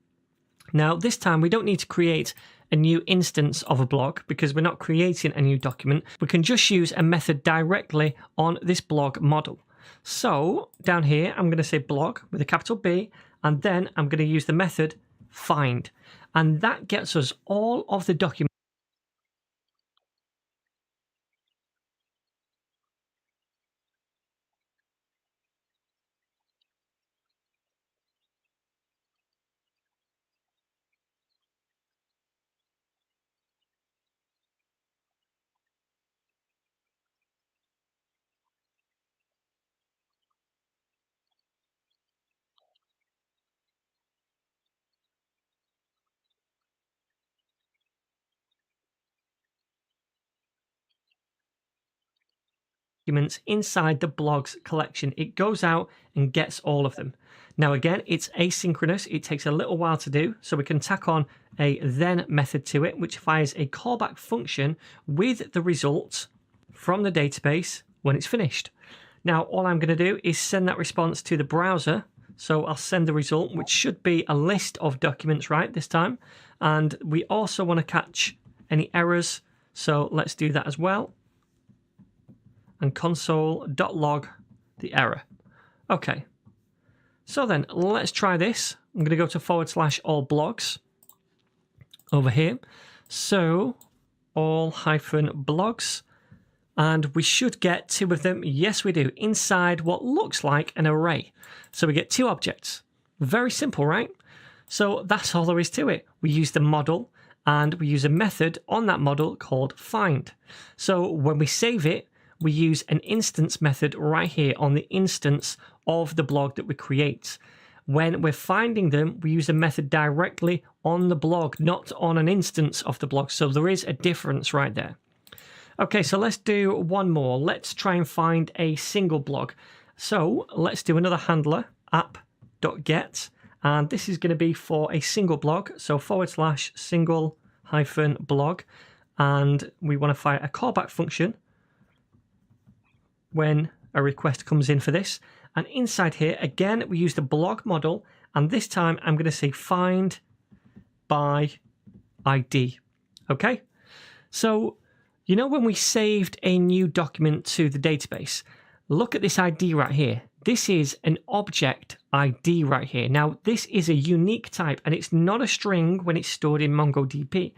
Now, this time we don't need to create a new instance of a blog because we're not creating a new document. We can just use a method directly on this blog model. So down here, I'm going to say blog with a capital B, and then I'm going to use the method find. And that gets us all of the documents inside the blogs collection. It goes out and gets all of them. Now again, it's asynchronous. It takes a little while to do, so we can tack on a then method to it, which fires a callback function with the result from the database when it's finished. Now all I'm going to do is send that response to the browser. So I'll send the result, which should be a list of documents, right, this time. And we also want to catch any errors. So let's do that as well. And console.log the error. Okay. So then let's try this. I'm going to go to /all blogs over here. So all -blogs. And we should get 2 of them. Yes, we do. Inside what looks like an array. So we get 2 objects. Very simple, right? So that's all there is to it. We use the model and we use a method on that model called find. So when we save it, we use an instance method right here on the instance of the blog that we create. When we're finding them, we use a method directly on the blog, not on an instance of the blog. So there is a difference right there. Okay, so let's do one more. Let's try and find a single blog. So let's do another handler, app.get, and this is going to be for a single blog. So /single-blog, and we want to fire a callback function when a request comes in for this. And inside here, again, we use the blog model, and this time I'm going to say find by ID. Okay, so you know when we saved a new document to the database, look at this ID right here. This is an object ID right here. Now, this is a unique type, and it's not a string when it's stored in MongoDB,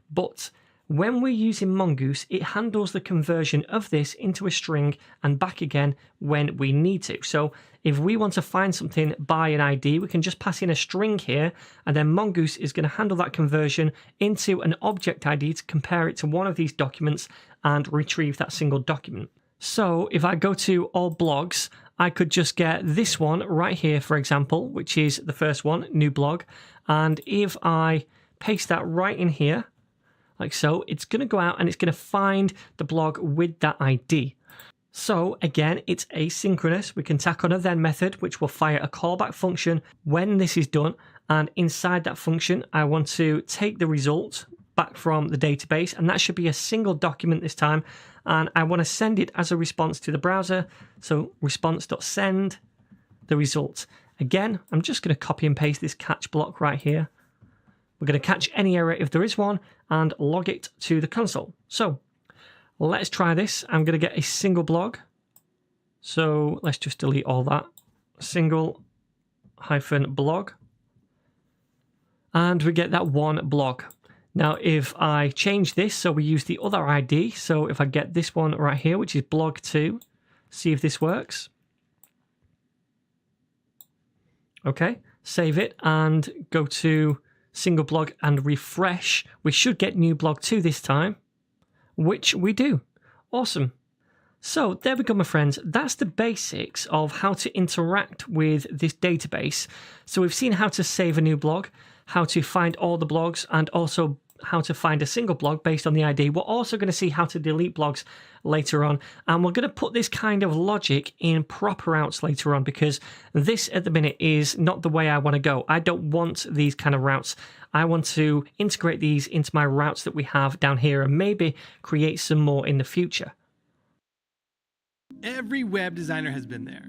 but when we're using Mongoose, it handles the conversion of this into a string and back again when we need to. So if we want to find something by an ID, we can just pass in a string here, and then Mongoose is going to handle that conversion into an object ID to compare it to one of these documents and retrieve that single document. So if I go to all blogs, I could just get this one right here, for example, which is the first one, new blog. And if I paste that right in here, like so, it's going to go out and it's going to find the blog with that ID. So again, it's asynchronous. We can tack on a then method, which will fire a callback function when this is done. And inside that function, I want to take the result back from the database, and that should be a single document this time. And I want to send it as a response to the browser. So response.send the result. Again, I'm just going to copy and paste this catch block right here. We're going to catch any error if there is one and log it to the console. So let's try this. I'm going to get a single blog. So let's just delete all that. Single-blog. And we get that one blog. Now, if I change this, so we use the other ID. So if I get this one right here, which is blog 2, see if this works. Okay, Save it and go to single blog and refresh. We should get new blog 2 this time, which we do. Awesome. So there we go, my friends. That's the basics of how to interact with this database. So we've seen how to save a new blog, how to find all the blogs, and also how to find a single blog based on the ID. We're also going to see how to delete blogs later on, and we're going to put this kind of logic in proper routes later on, because this at the minute is not the way I want to go. I don't want these kind of routes. I want to integrate these into my routes that we have down here and maybe create some more in the future. Every web designer has been there.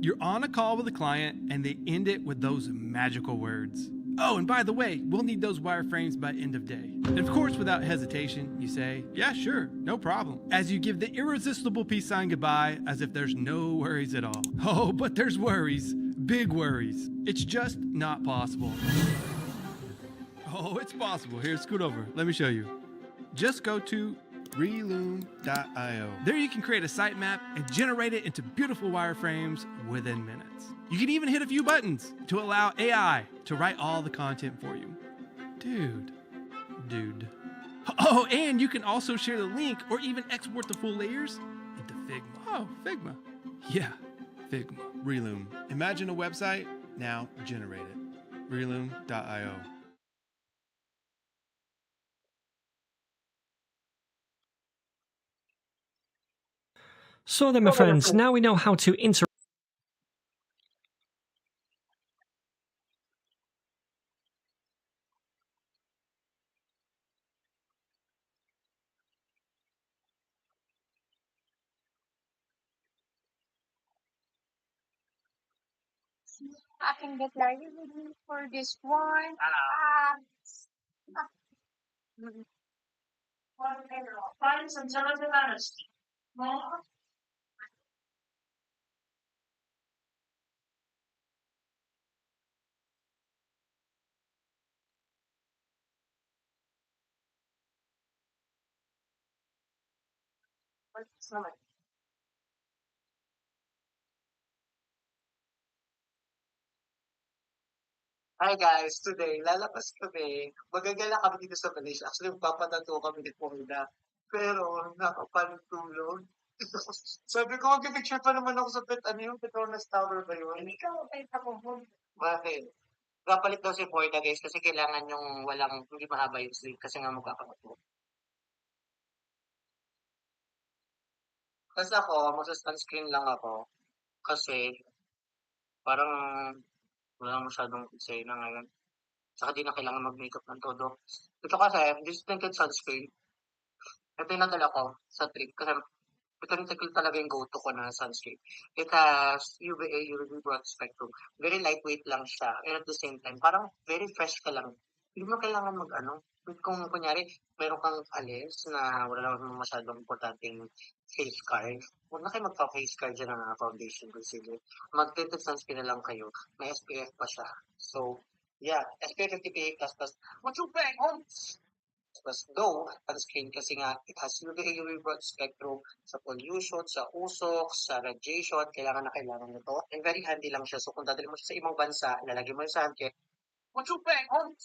You're on a call with a client and they end it with those magical words. Oh, and by the way, we'll need those wireframes by end of day. And of course, without hesitation, you say, yeah, sure, no problem. As you give the irresistible peace sign goodbye as if there's no worries at all. Oh, but there's worries, big worries. It's just not possible. Oh, it's possible. Here, scoot over. Let me show you. Just go to reloom.io. There you can create a sitemap and generate it into beautiful wireframes within minutes. You can even hit a few buttons to allow AI to write all the content for you. Dude. Oh, and you can also share the link or even export the full layers into Figma. Oh, Figma. Yeah, Figma. Reloom. Imagine a website, now generate it. Reloom.io. So then, my friends, now we know how to interact. I can get like for this one. Find some honesty. Hi guys, today lalabas kami. Magagala kami dito sa Malaysia. Actually, magpapatato kami ni Paula. Pero nakapalutulog. Sabi ko, mag-picture pa naman ako sa ano yung Petronas Tower ba yun? Hindi ka mabait ako. Bakit? Kapalit daw si Poida guys kasi kailangan yung hindi mahaba yung sleeve kasi nga magkakatato. Kasi ako, magsa-sunscreen lang ako. Kasi parang wala masyadong eksena ngayon. Saka di na kailangan mag-makeup ng todo. Ito kasi, this tinted sunscreen. Ito yung nadala ko sa trip. Kasi ito yung talaga yung go-to ko na sunscreen. It has UVA, UVB broad spectrum. Very lightweight lang siya. And at the same time, parang very fresh ka lang. Hindi mo kailangan kung kunyari, meron kang alis na wala naman masyadong importanteng face card, huwag na kayo magpa-face card dyan ng foundation concealer. Mag-tinted sunscreen na lang kayo. May SPF pa siya. So, yeah, SPF 50 plus, what you bang on? Plus low sunscreen kasi nga it has UVA, UV broad spectrum sa pollution, sa usok, sa radiation, kailangan nito. And very handy lang siya. So kung dadali mo siya sa ibang bansa, ilalagay mo yung sa handkerchief, what you bang on?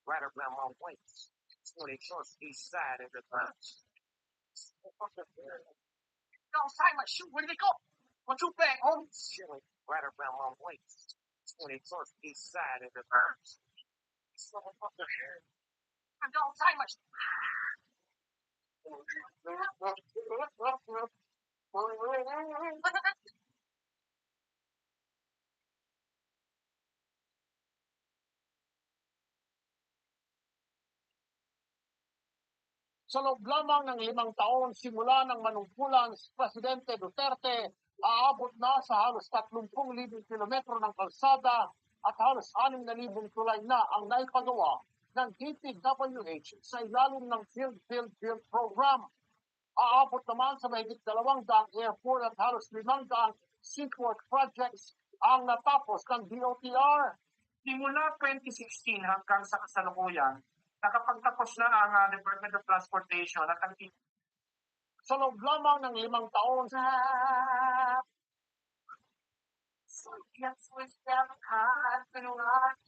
Right around my waist. 21st east side of the bus. No, time my shoe, where did it go? What you bang on? Right around my waist. 21st east side of the bus. No, time my shoe. Sa loob lamang ng 5 taon simula ng manungkulan si Presidente Duterte, aabot na sa halos 30,000 kilometro ng kalsada at halos 6,000 tulay na ang naipagawa ng DPWH sa ilalim ng Field Program. Aabot naman sa mahigit 200 airport at halos 500 seaport projects ang natapos ng DOTR. Simula 2016 hanggang sa kasalukuyan, nakapagtapos na ang Department of Transportation at ang sa loob lamang ng 5 taon Yes, we still have to watch.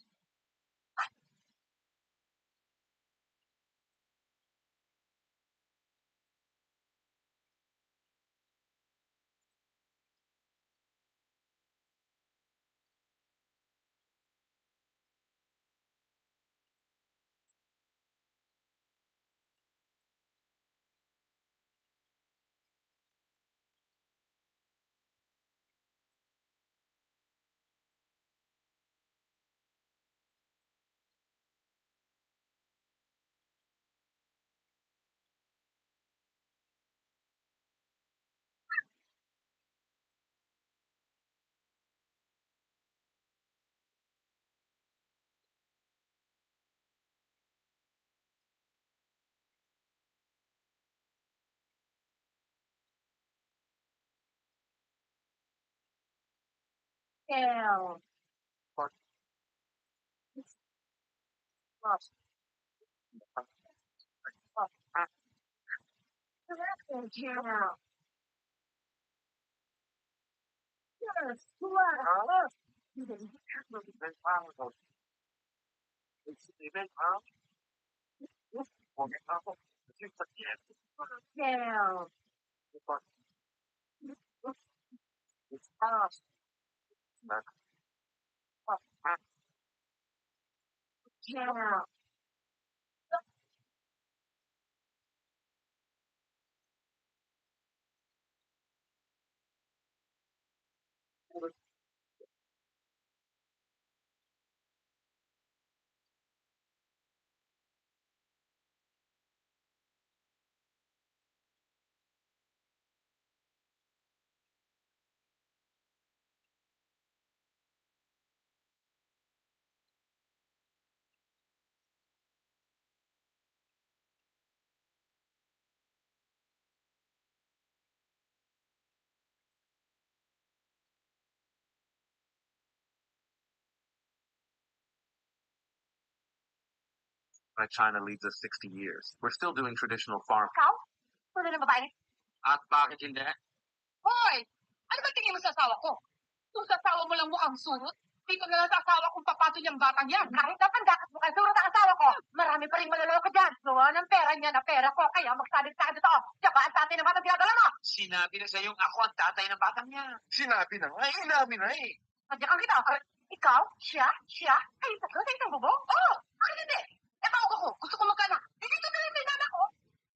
Ew. Yeah. Yes, wow. Yeah. Yeah. China leads us 60 years. We're still doing traditional farm. Ikaw? Wala na babae? At bakit hindi? Hoy! Ano ba tingin mo sa asawa ko? Kung sa asawa mo lang mukhang surot, dito na lang sa asawa kong papatol yung batang yan. Kahit napandakas mo kay surot ang asawa ko, marami pa rin maloloko dyan. Gawa ng pera niya na pera ko, kaya magsalit ka dito. Tsaka ang tatay ng batang pinadala mo. Sinabi na sa'yo ako ang tatay ng batang niya. Sinabi na nga, inamin na eh. Sadyakan kita. Ikaw? Siya? Kayo tatlo sa isang bubong? Oo! Bakit hindi? Ako ko. Gusto ko magkaanak. Dito na lang sa inana ko.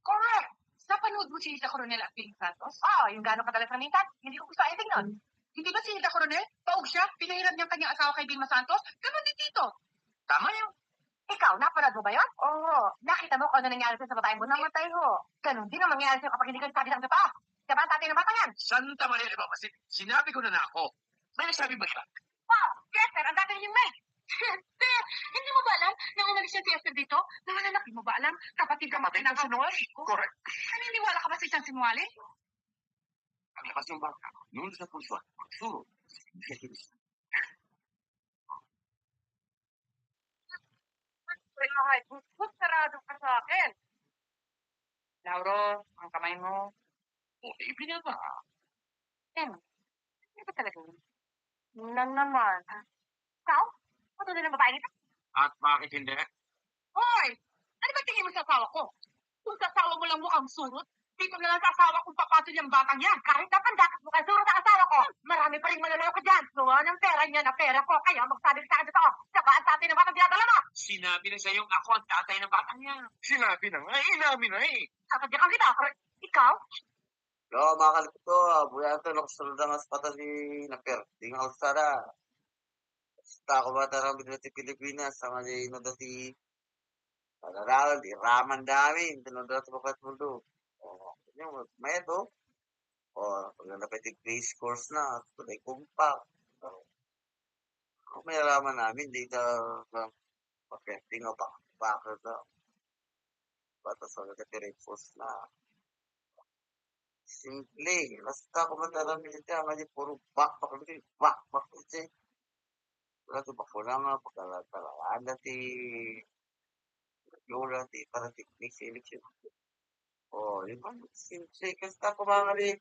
Correct! Napanood mo si Hilda Coronel at Ping Santos? Oo, yung gano'ng kadalas na minsan. Hindi ko gusto ay tingnan. Hindi ba si Hilda Coronel? Paug siya? Pinahiram niyang kanyang asawa kay Vilma Santos? Ganun din dito. Tama yun. Ikaw, napanood mo ba yun? Oo. Nakita mo kung ano nangyari sa babaeng mo? Namatay ho. Ganun din ang mangyari sa'yo kapag hindi ka sabi ng totoo. Diba ang tatay ng bata yan? Santa Maria de Baba, sinabi ko na ako. May nasabi ba siya? Oh, Chester, ang tatay niyong Meg. Chester, hindi mo ba alam na umalis siya si Esther dito? Nanganganak, hindi mo ba alam? Kapatid ka matay ng sinungaling. Correct. Naniniwala ka ba sa isang sinungaling? Ang lakas ng bangka. Noon sa pulso, magsuro. Ay, gusto sarado ka sa akin. Lauro, ang kamay mo. Ipinaba. Hindi ba talaga yun? Nang naman. Ikaw? Ano din ang babae nito? At bakit hindi? Hoy! Ano ba tingin mo sa asawa ko? Kung sa asawa mo lang mukhang surot, dito na lang sa asawa kong papatol yung batang yan. Kahit napandakas mo kay surot ang asawa ko, marami pa rin maloloko dyan. Gawa ng pera niya na pera ko, kaya magsabi sa akin ito. Tsaka ang tatay ng batang pinadala mo. Sinabi na sa'yo ako ang tatay ng batang niya. Sinabi na nga, inamin na eh. Kakadyakan kita. Ikaw? Yo, mga kalito ko, buyan to, nakasunod ang aspata na perting alsara. Basta ako ba tarang binati Pilipinas, sama di ino dati, pag-aral, di raman dami, tinodra sa papat mundo. O, yun, may ito. O, pag napitig base course na, tulay kumpa. May raman namin, di ka, paperting o bakit na. Bata sa nagkatirepost na. Simple, basta ako matarang binati, mali puro backpack kasi. Wala ito pa ko na nga, pagkalalaan dati, yung dati, para technique selection. O, yun ba, simple, kasi ako mga rin,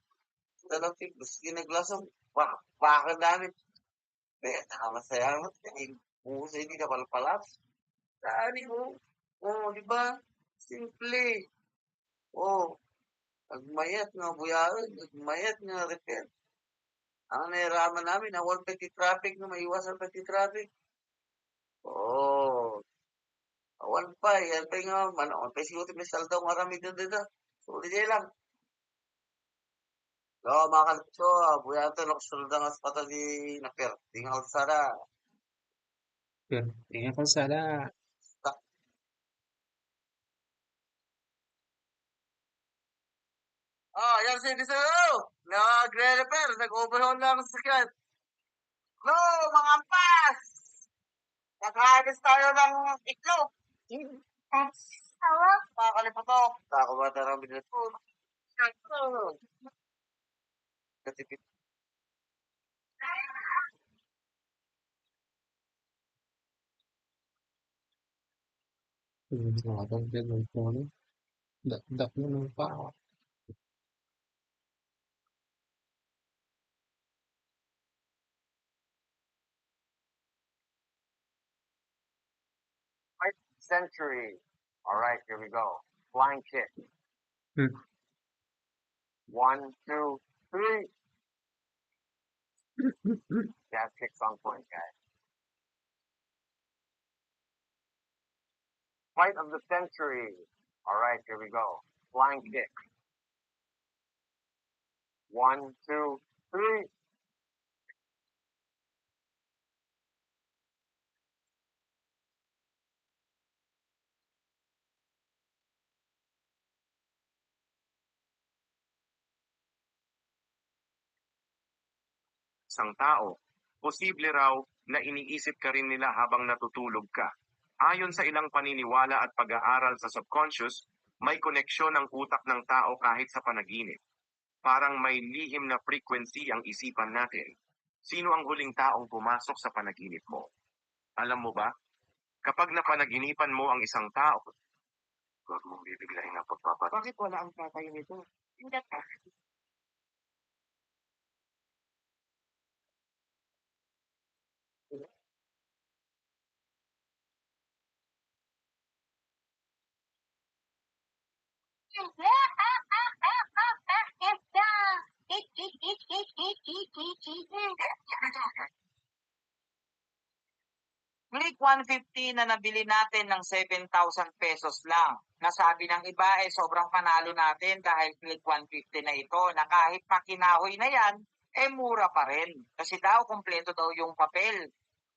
dalang tipos, ginaglasong, bakit namin, Masaya naman. Buhos hindi ka palpalas. Saan mo? Oo, di ba? Simple. Oo. Nagmayat nga buyaran, nagmayat nga repair. Ang nahiraman namin, awal petty traffic na maiwasan petty traffic. Oo. Awan pa, yan pa nga, ano, pa siguro may saldaw nga rami dito. Sulit lang. Oo, mga kalito, buyaran nakasunod ang aspata di Naper. Di nga kalsada. Di nga kalsada. Yan si Bisero. Nagre-repair, nag-overhaul lang sa sakyan. No, mga ampas! Nag-harvest tayo ng itlog. Tawa? Makakalipatok. Tako ba tarang binato? Katipid. Nakatang ganun po. Dak mo ng pa. Century. All right, here we go. Flying kick. 1, 2, 3. Jab kicks on point, guys. Fight of the century. All right, here we go. Flying kick. 1, 2, 3. Isang tao, posible raw na iniisip ka rin nila habang natutulog ka. Ayon sa ilang paniniwala at pag-aaral sa subconscious, may koneksyon ang utak ng tao kahit sa panaginip. Parang may lihim na frequency ang isipan natin. Sino ang huling taong pumasok sa panaginip mo? Alam mo ba? Kapag napanaginipan mo ang isang tao, huwag mong bibiglayin ang pagpapat. Bakit wala ang tatay nito? Hindi ka. Click 150 na nabili natin ng 7,000 pesos lang. Nasabi ng iba ay sobrang panalo natin dahil click 150 na ito na kahit pakinahoy na yan, mura pa rin. Kasi daw, kompleto daw yung papel.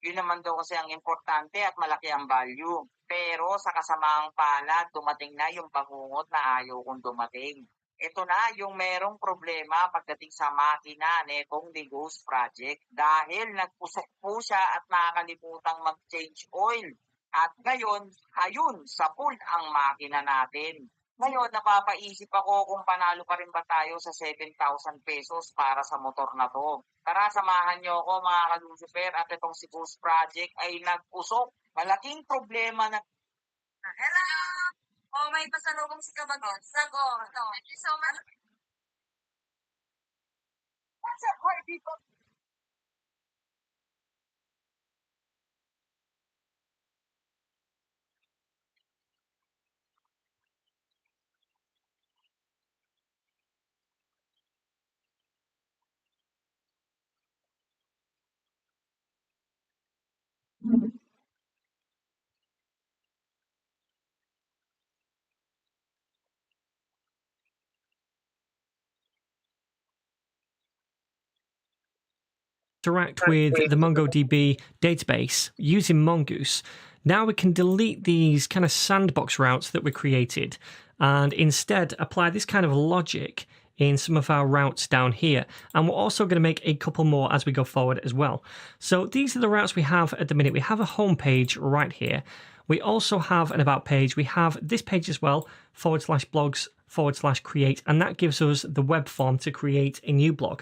Yun naman daw kasi ang importante at malaki ang value. Pero sa kasamaang palad, dumating na yung bangungot na ayaw kong dumating. Ito na yung merong problema pagdating sa makina netong The Ghost Project dahil nagpusok po siya at nakakalimutang mag-change oil. At ngayon, ayun, sa pool ang makina natin. Ngayon, napapaisip ako kung panalo pa rin ba tayo sa 7,000 pesos para sa motor na to. Tara, samahan niyo ako mga ka-Lucifer at itong si Ghost Project ay nagpusok. Malaking problema na... Hello! Oh, may pasalubong si Kabagon. Sago. No. Thank you so much. What's up, party people? Interact with the MongoDB database using Mongoose. Now we can delete these kind of sandbox routes that we created and instead apply this kind of logic in some of our routes down here. And we're also going to make a couple more as we go forward as well. So these are the routes we have at the minute. We have a home page right here. We also have an about page. We have this page as well, /blogs/create, and that gives us the web form to create a new blog.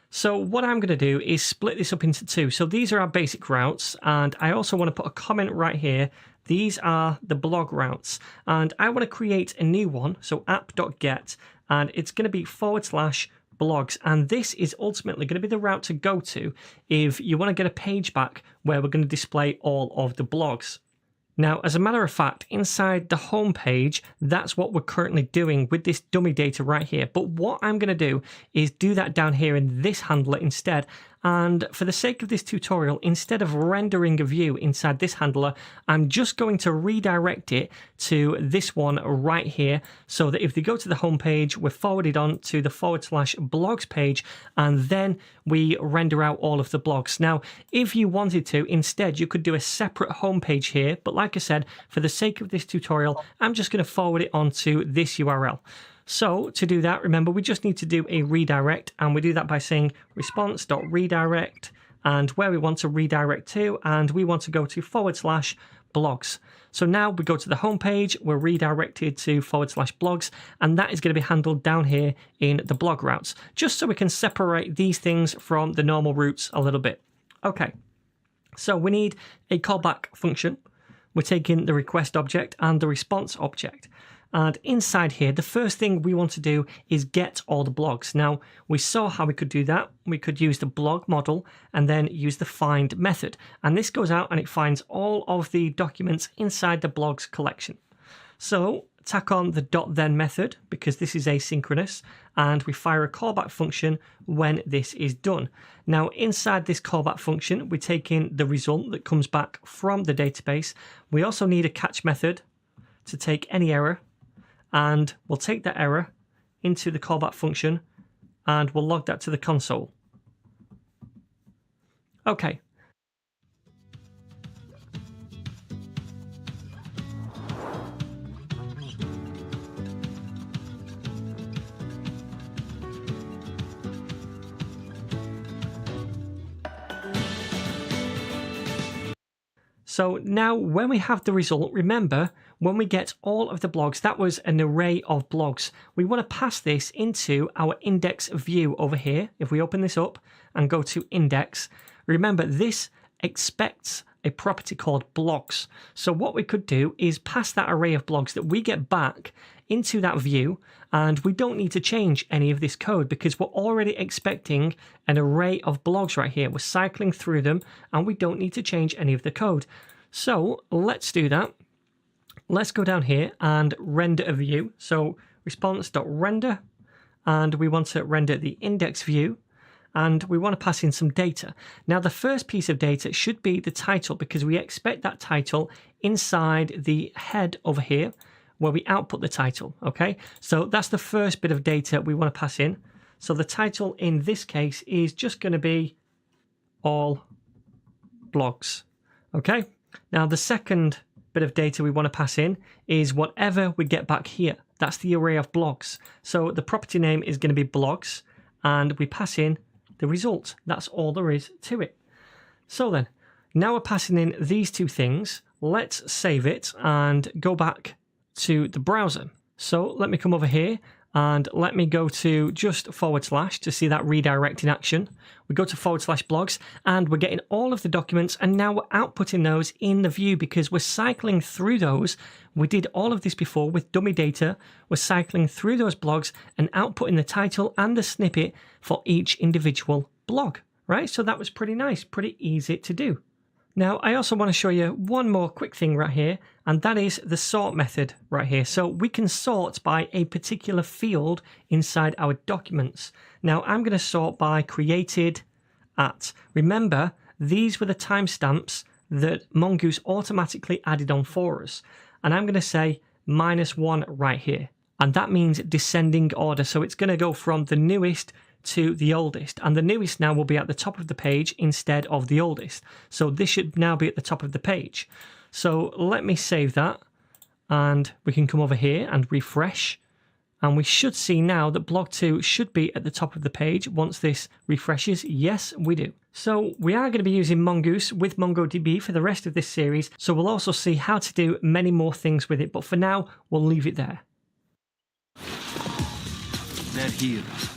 So what I'm going to do is split this up into two. So these are our basic routes, and I also want to put a comment right here. These are the blog routes, and I want to create a new one. So app.get, and it's going to be blogs, and this is ultimately going to be the route to go to if you want to get a page back where we're going to display all of the blogs. Now, as a matter of fact, inside the home page, that's what we're currently doing with this dummy data right here. But what I'm going to do is do that down here in this handler instead. And for the sake of this tutorial, instead of rendering a view inside this handler, I'm just going to redirect it to this one right here, so that if they go to the home page, we're forwarded on to the /blogs page, and then we render out all of the blogs. Now, if you wanted to, instead, you could do a separate home page here, but like I said, for the sake of this tutorial, I'm just going to forward it onto this URL. So to do that, remember, we just need to do a redirect, and we do that by saying response.redirect and where we want to redirect to, and we want to go to /blogs. So now we go to the home page, we're redirected to /blogs, and that is going to be handled down here in the blog routes, just so we can separate these things from the normal routes a little bit. Okay, so we need a callback function. We're taking the request object and the response object. And inside here, the first thing we want to do is get all the blogs. Now, we saw how we could do that. We could use the blog model and then use the find method. And this goes out and it finds all of the documents inside the blogs collection. So tack on the .then method, because this is asynchronous, and we fire a callback function when this is done. Now, inside this callback function, we take in the result that comes back from the database. We also need a catch method to take any error, and we'll take that error into the callback function and we'll log that to the console. Okay. So now when we have the result, remember, when we get all of the blogs, that was an array of blogs. We want to pass this into our index view over here. If we open this up and go to index, remember this expects a property called blogs. So what we could do is pass that array of blogs that we get back into that view, and we don't need to change any of this code because we're already expecting an array of blogs right here. We're cycling through them and we don't need to change any of the code. So let's do that. Let's go down here and render a view. So response.render, and we want to render the index view, and we want to pass in some data. Now the first piece of data should be the title, because we expect that title inside the head over here where we output the title. Okay, so that's the first bit of data we want to pass in. So the title in this case is just going to be all blogs. Okay, now the second bit of data we want to pass in is whatever we get back here. That's the array of blogs. So the property name is going to be blogs, and we pass in the result. That's all there is to it. So then, now we're passing in these two things. Let's save it and go back to the browser. So let me come over here and let me go to just / to see that redirect in action. We go to /blogs and we're getting all of the documents, and now we're outputting those in the view because we're cycling through those. We did all of this before with dummy data. We're cycling through those blogs and outputting the title and the snippet for each individual blog, right? So that was pretty nice, pretty easy to do. Now, I also want to show you one more quick thing right here, and that is the sort method right here. So we can sort by a particular field inside our documents. Now, I'm going to sort by created at. Remember, these were the timestamps that Mongoose automatically added on for us. And I'm going to say -1 right here. And that means descending order. So it's going to go from the newest to the oldest, and the newest now will be at the top of the page instead of the oldest. So this should now be at the top of the page. So let me save that, and we can come over here and refresh, and we should see now that blog 2 should be at the top of the page once this refreshes. Yes, we do. So we are going to be using Mongoose with MongoDB for the rest of this series, so we'll also see how to do many more things with it, but for now we'll leave it there. That heals.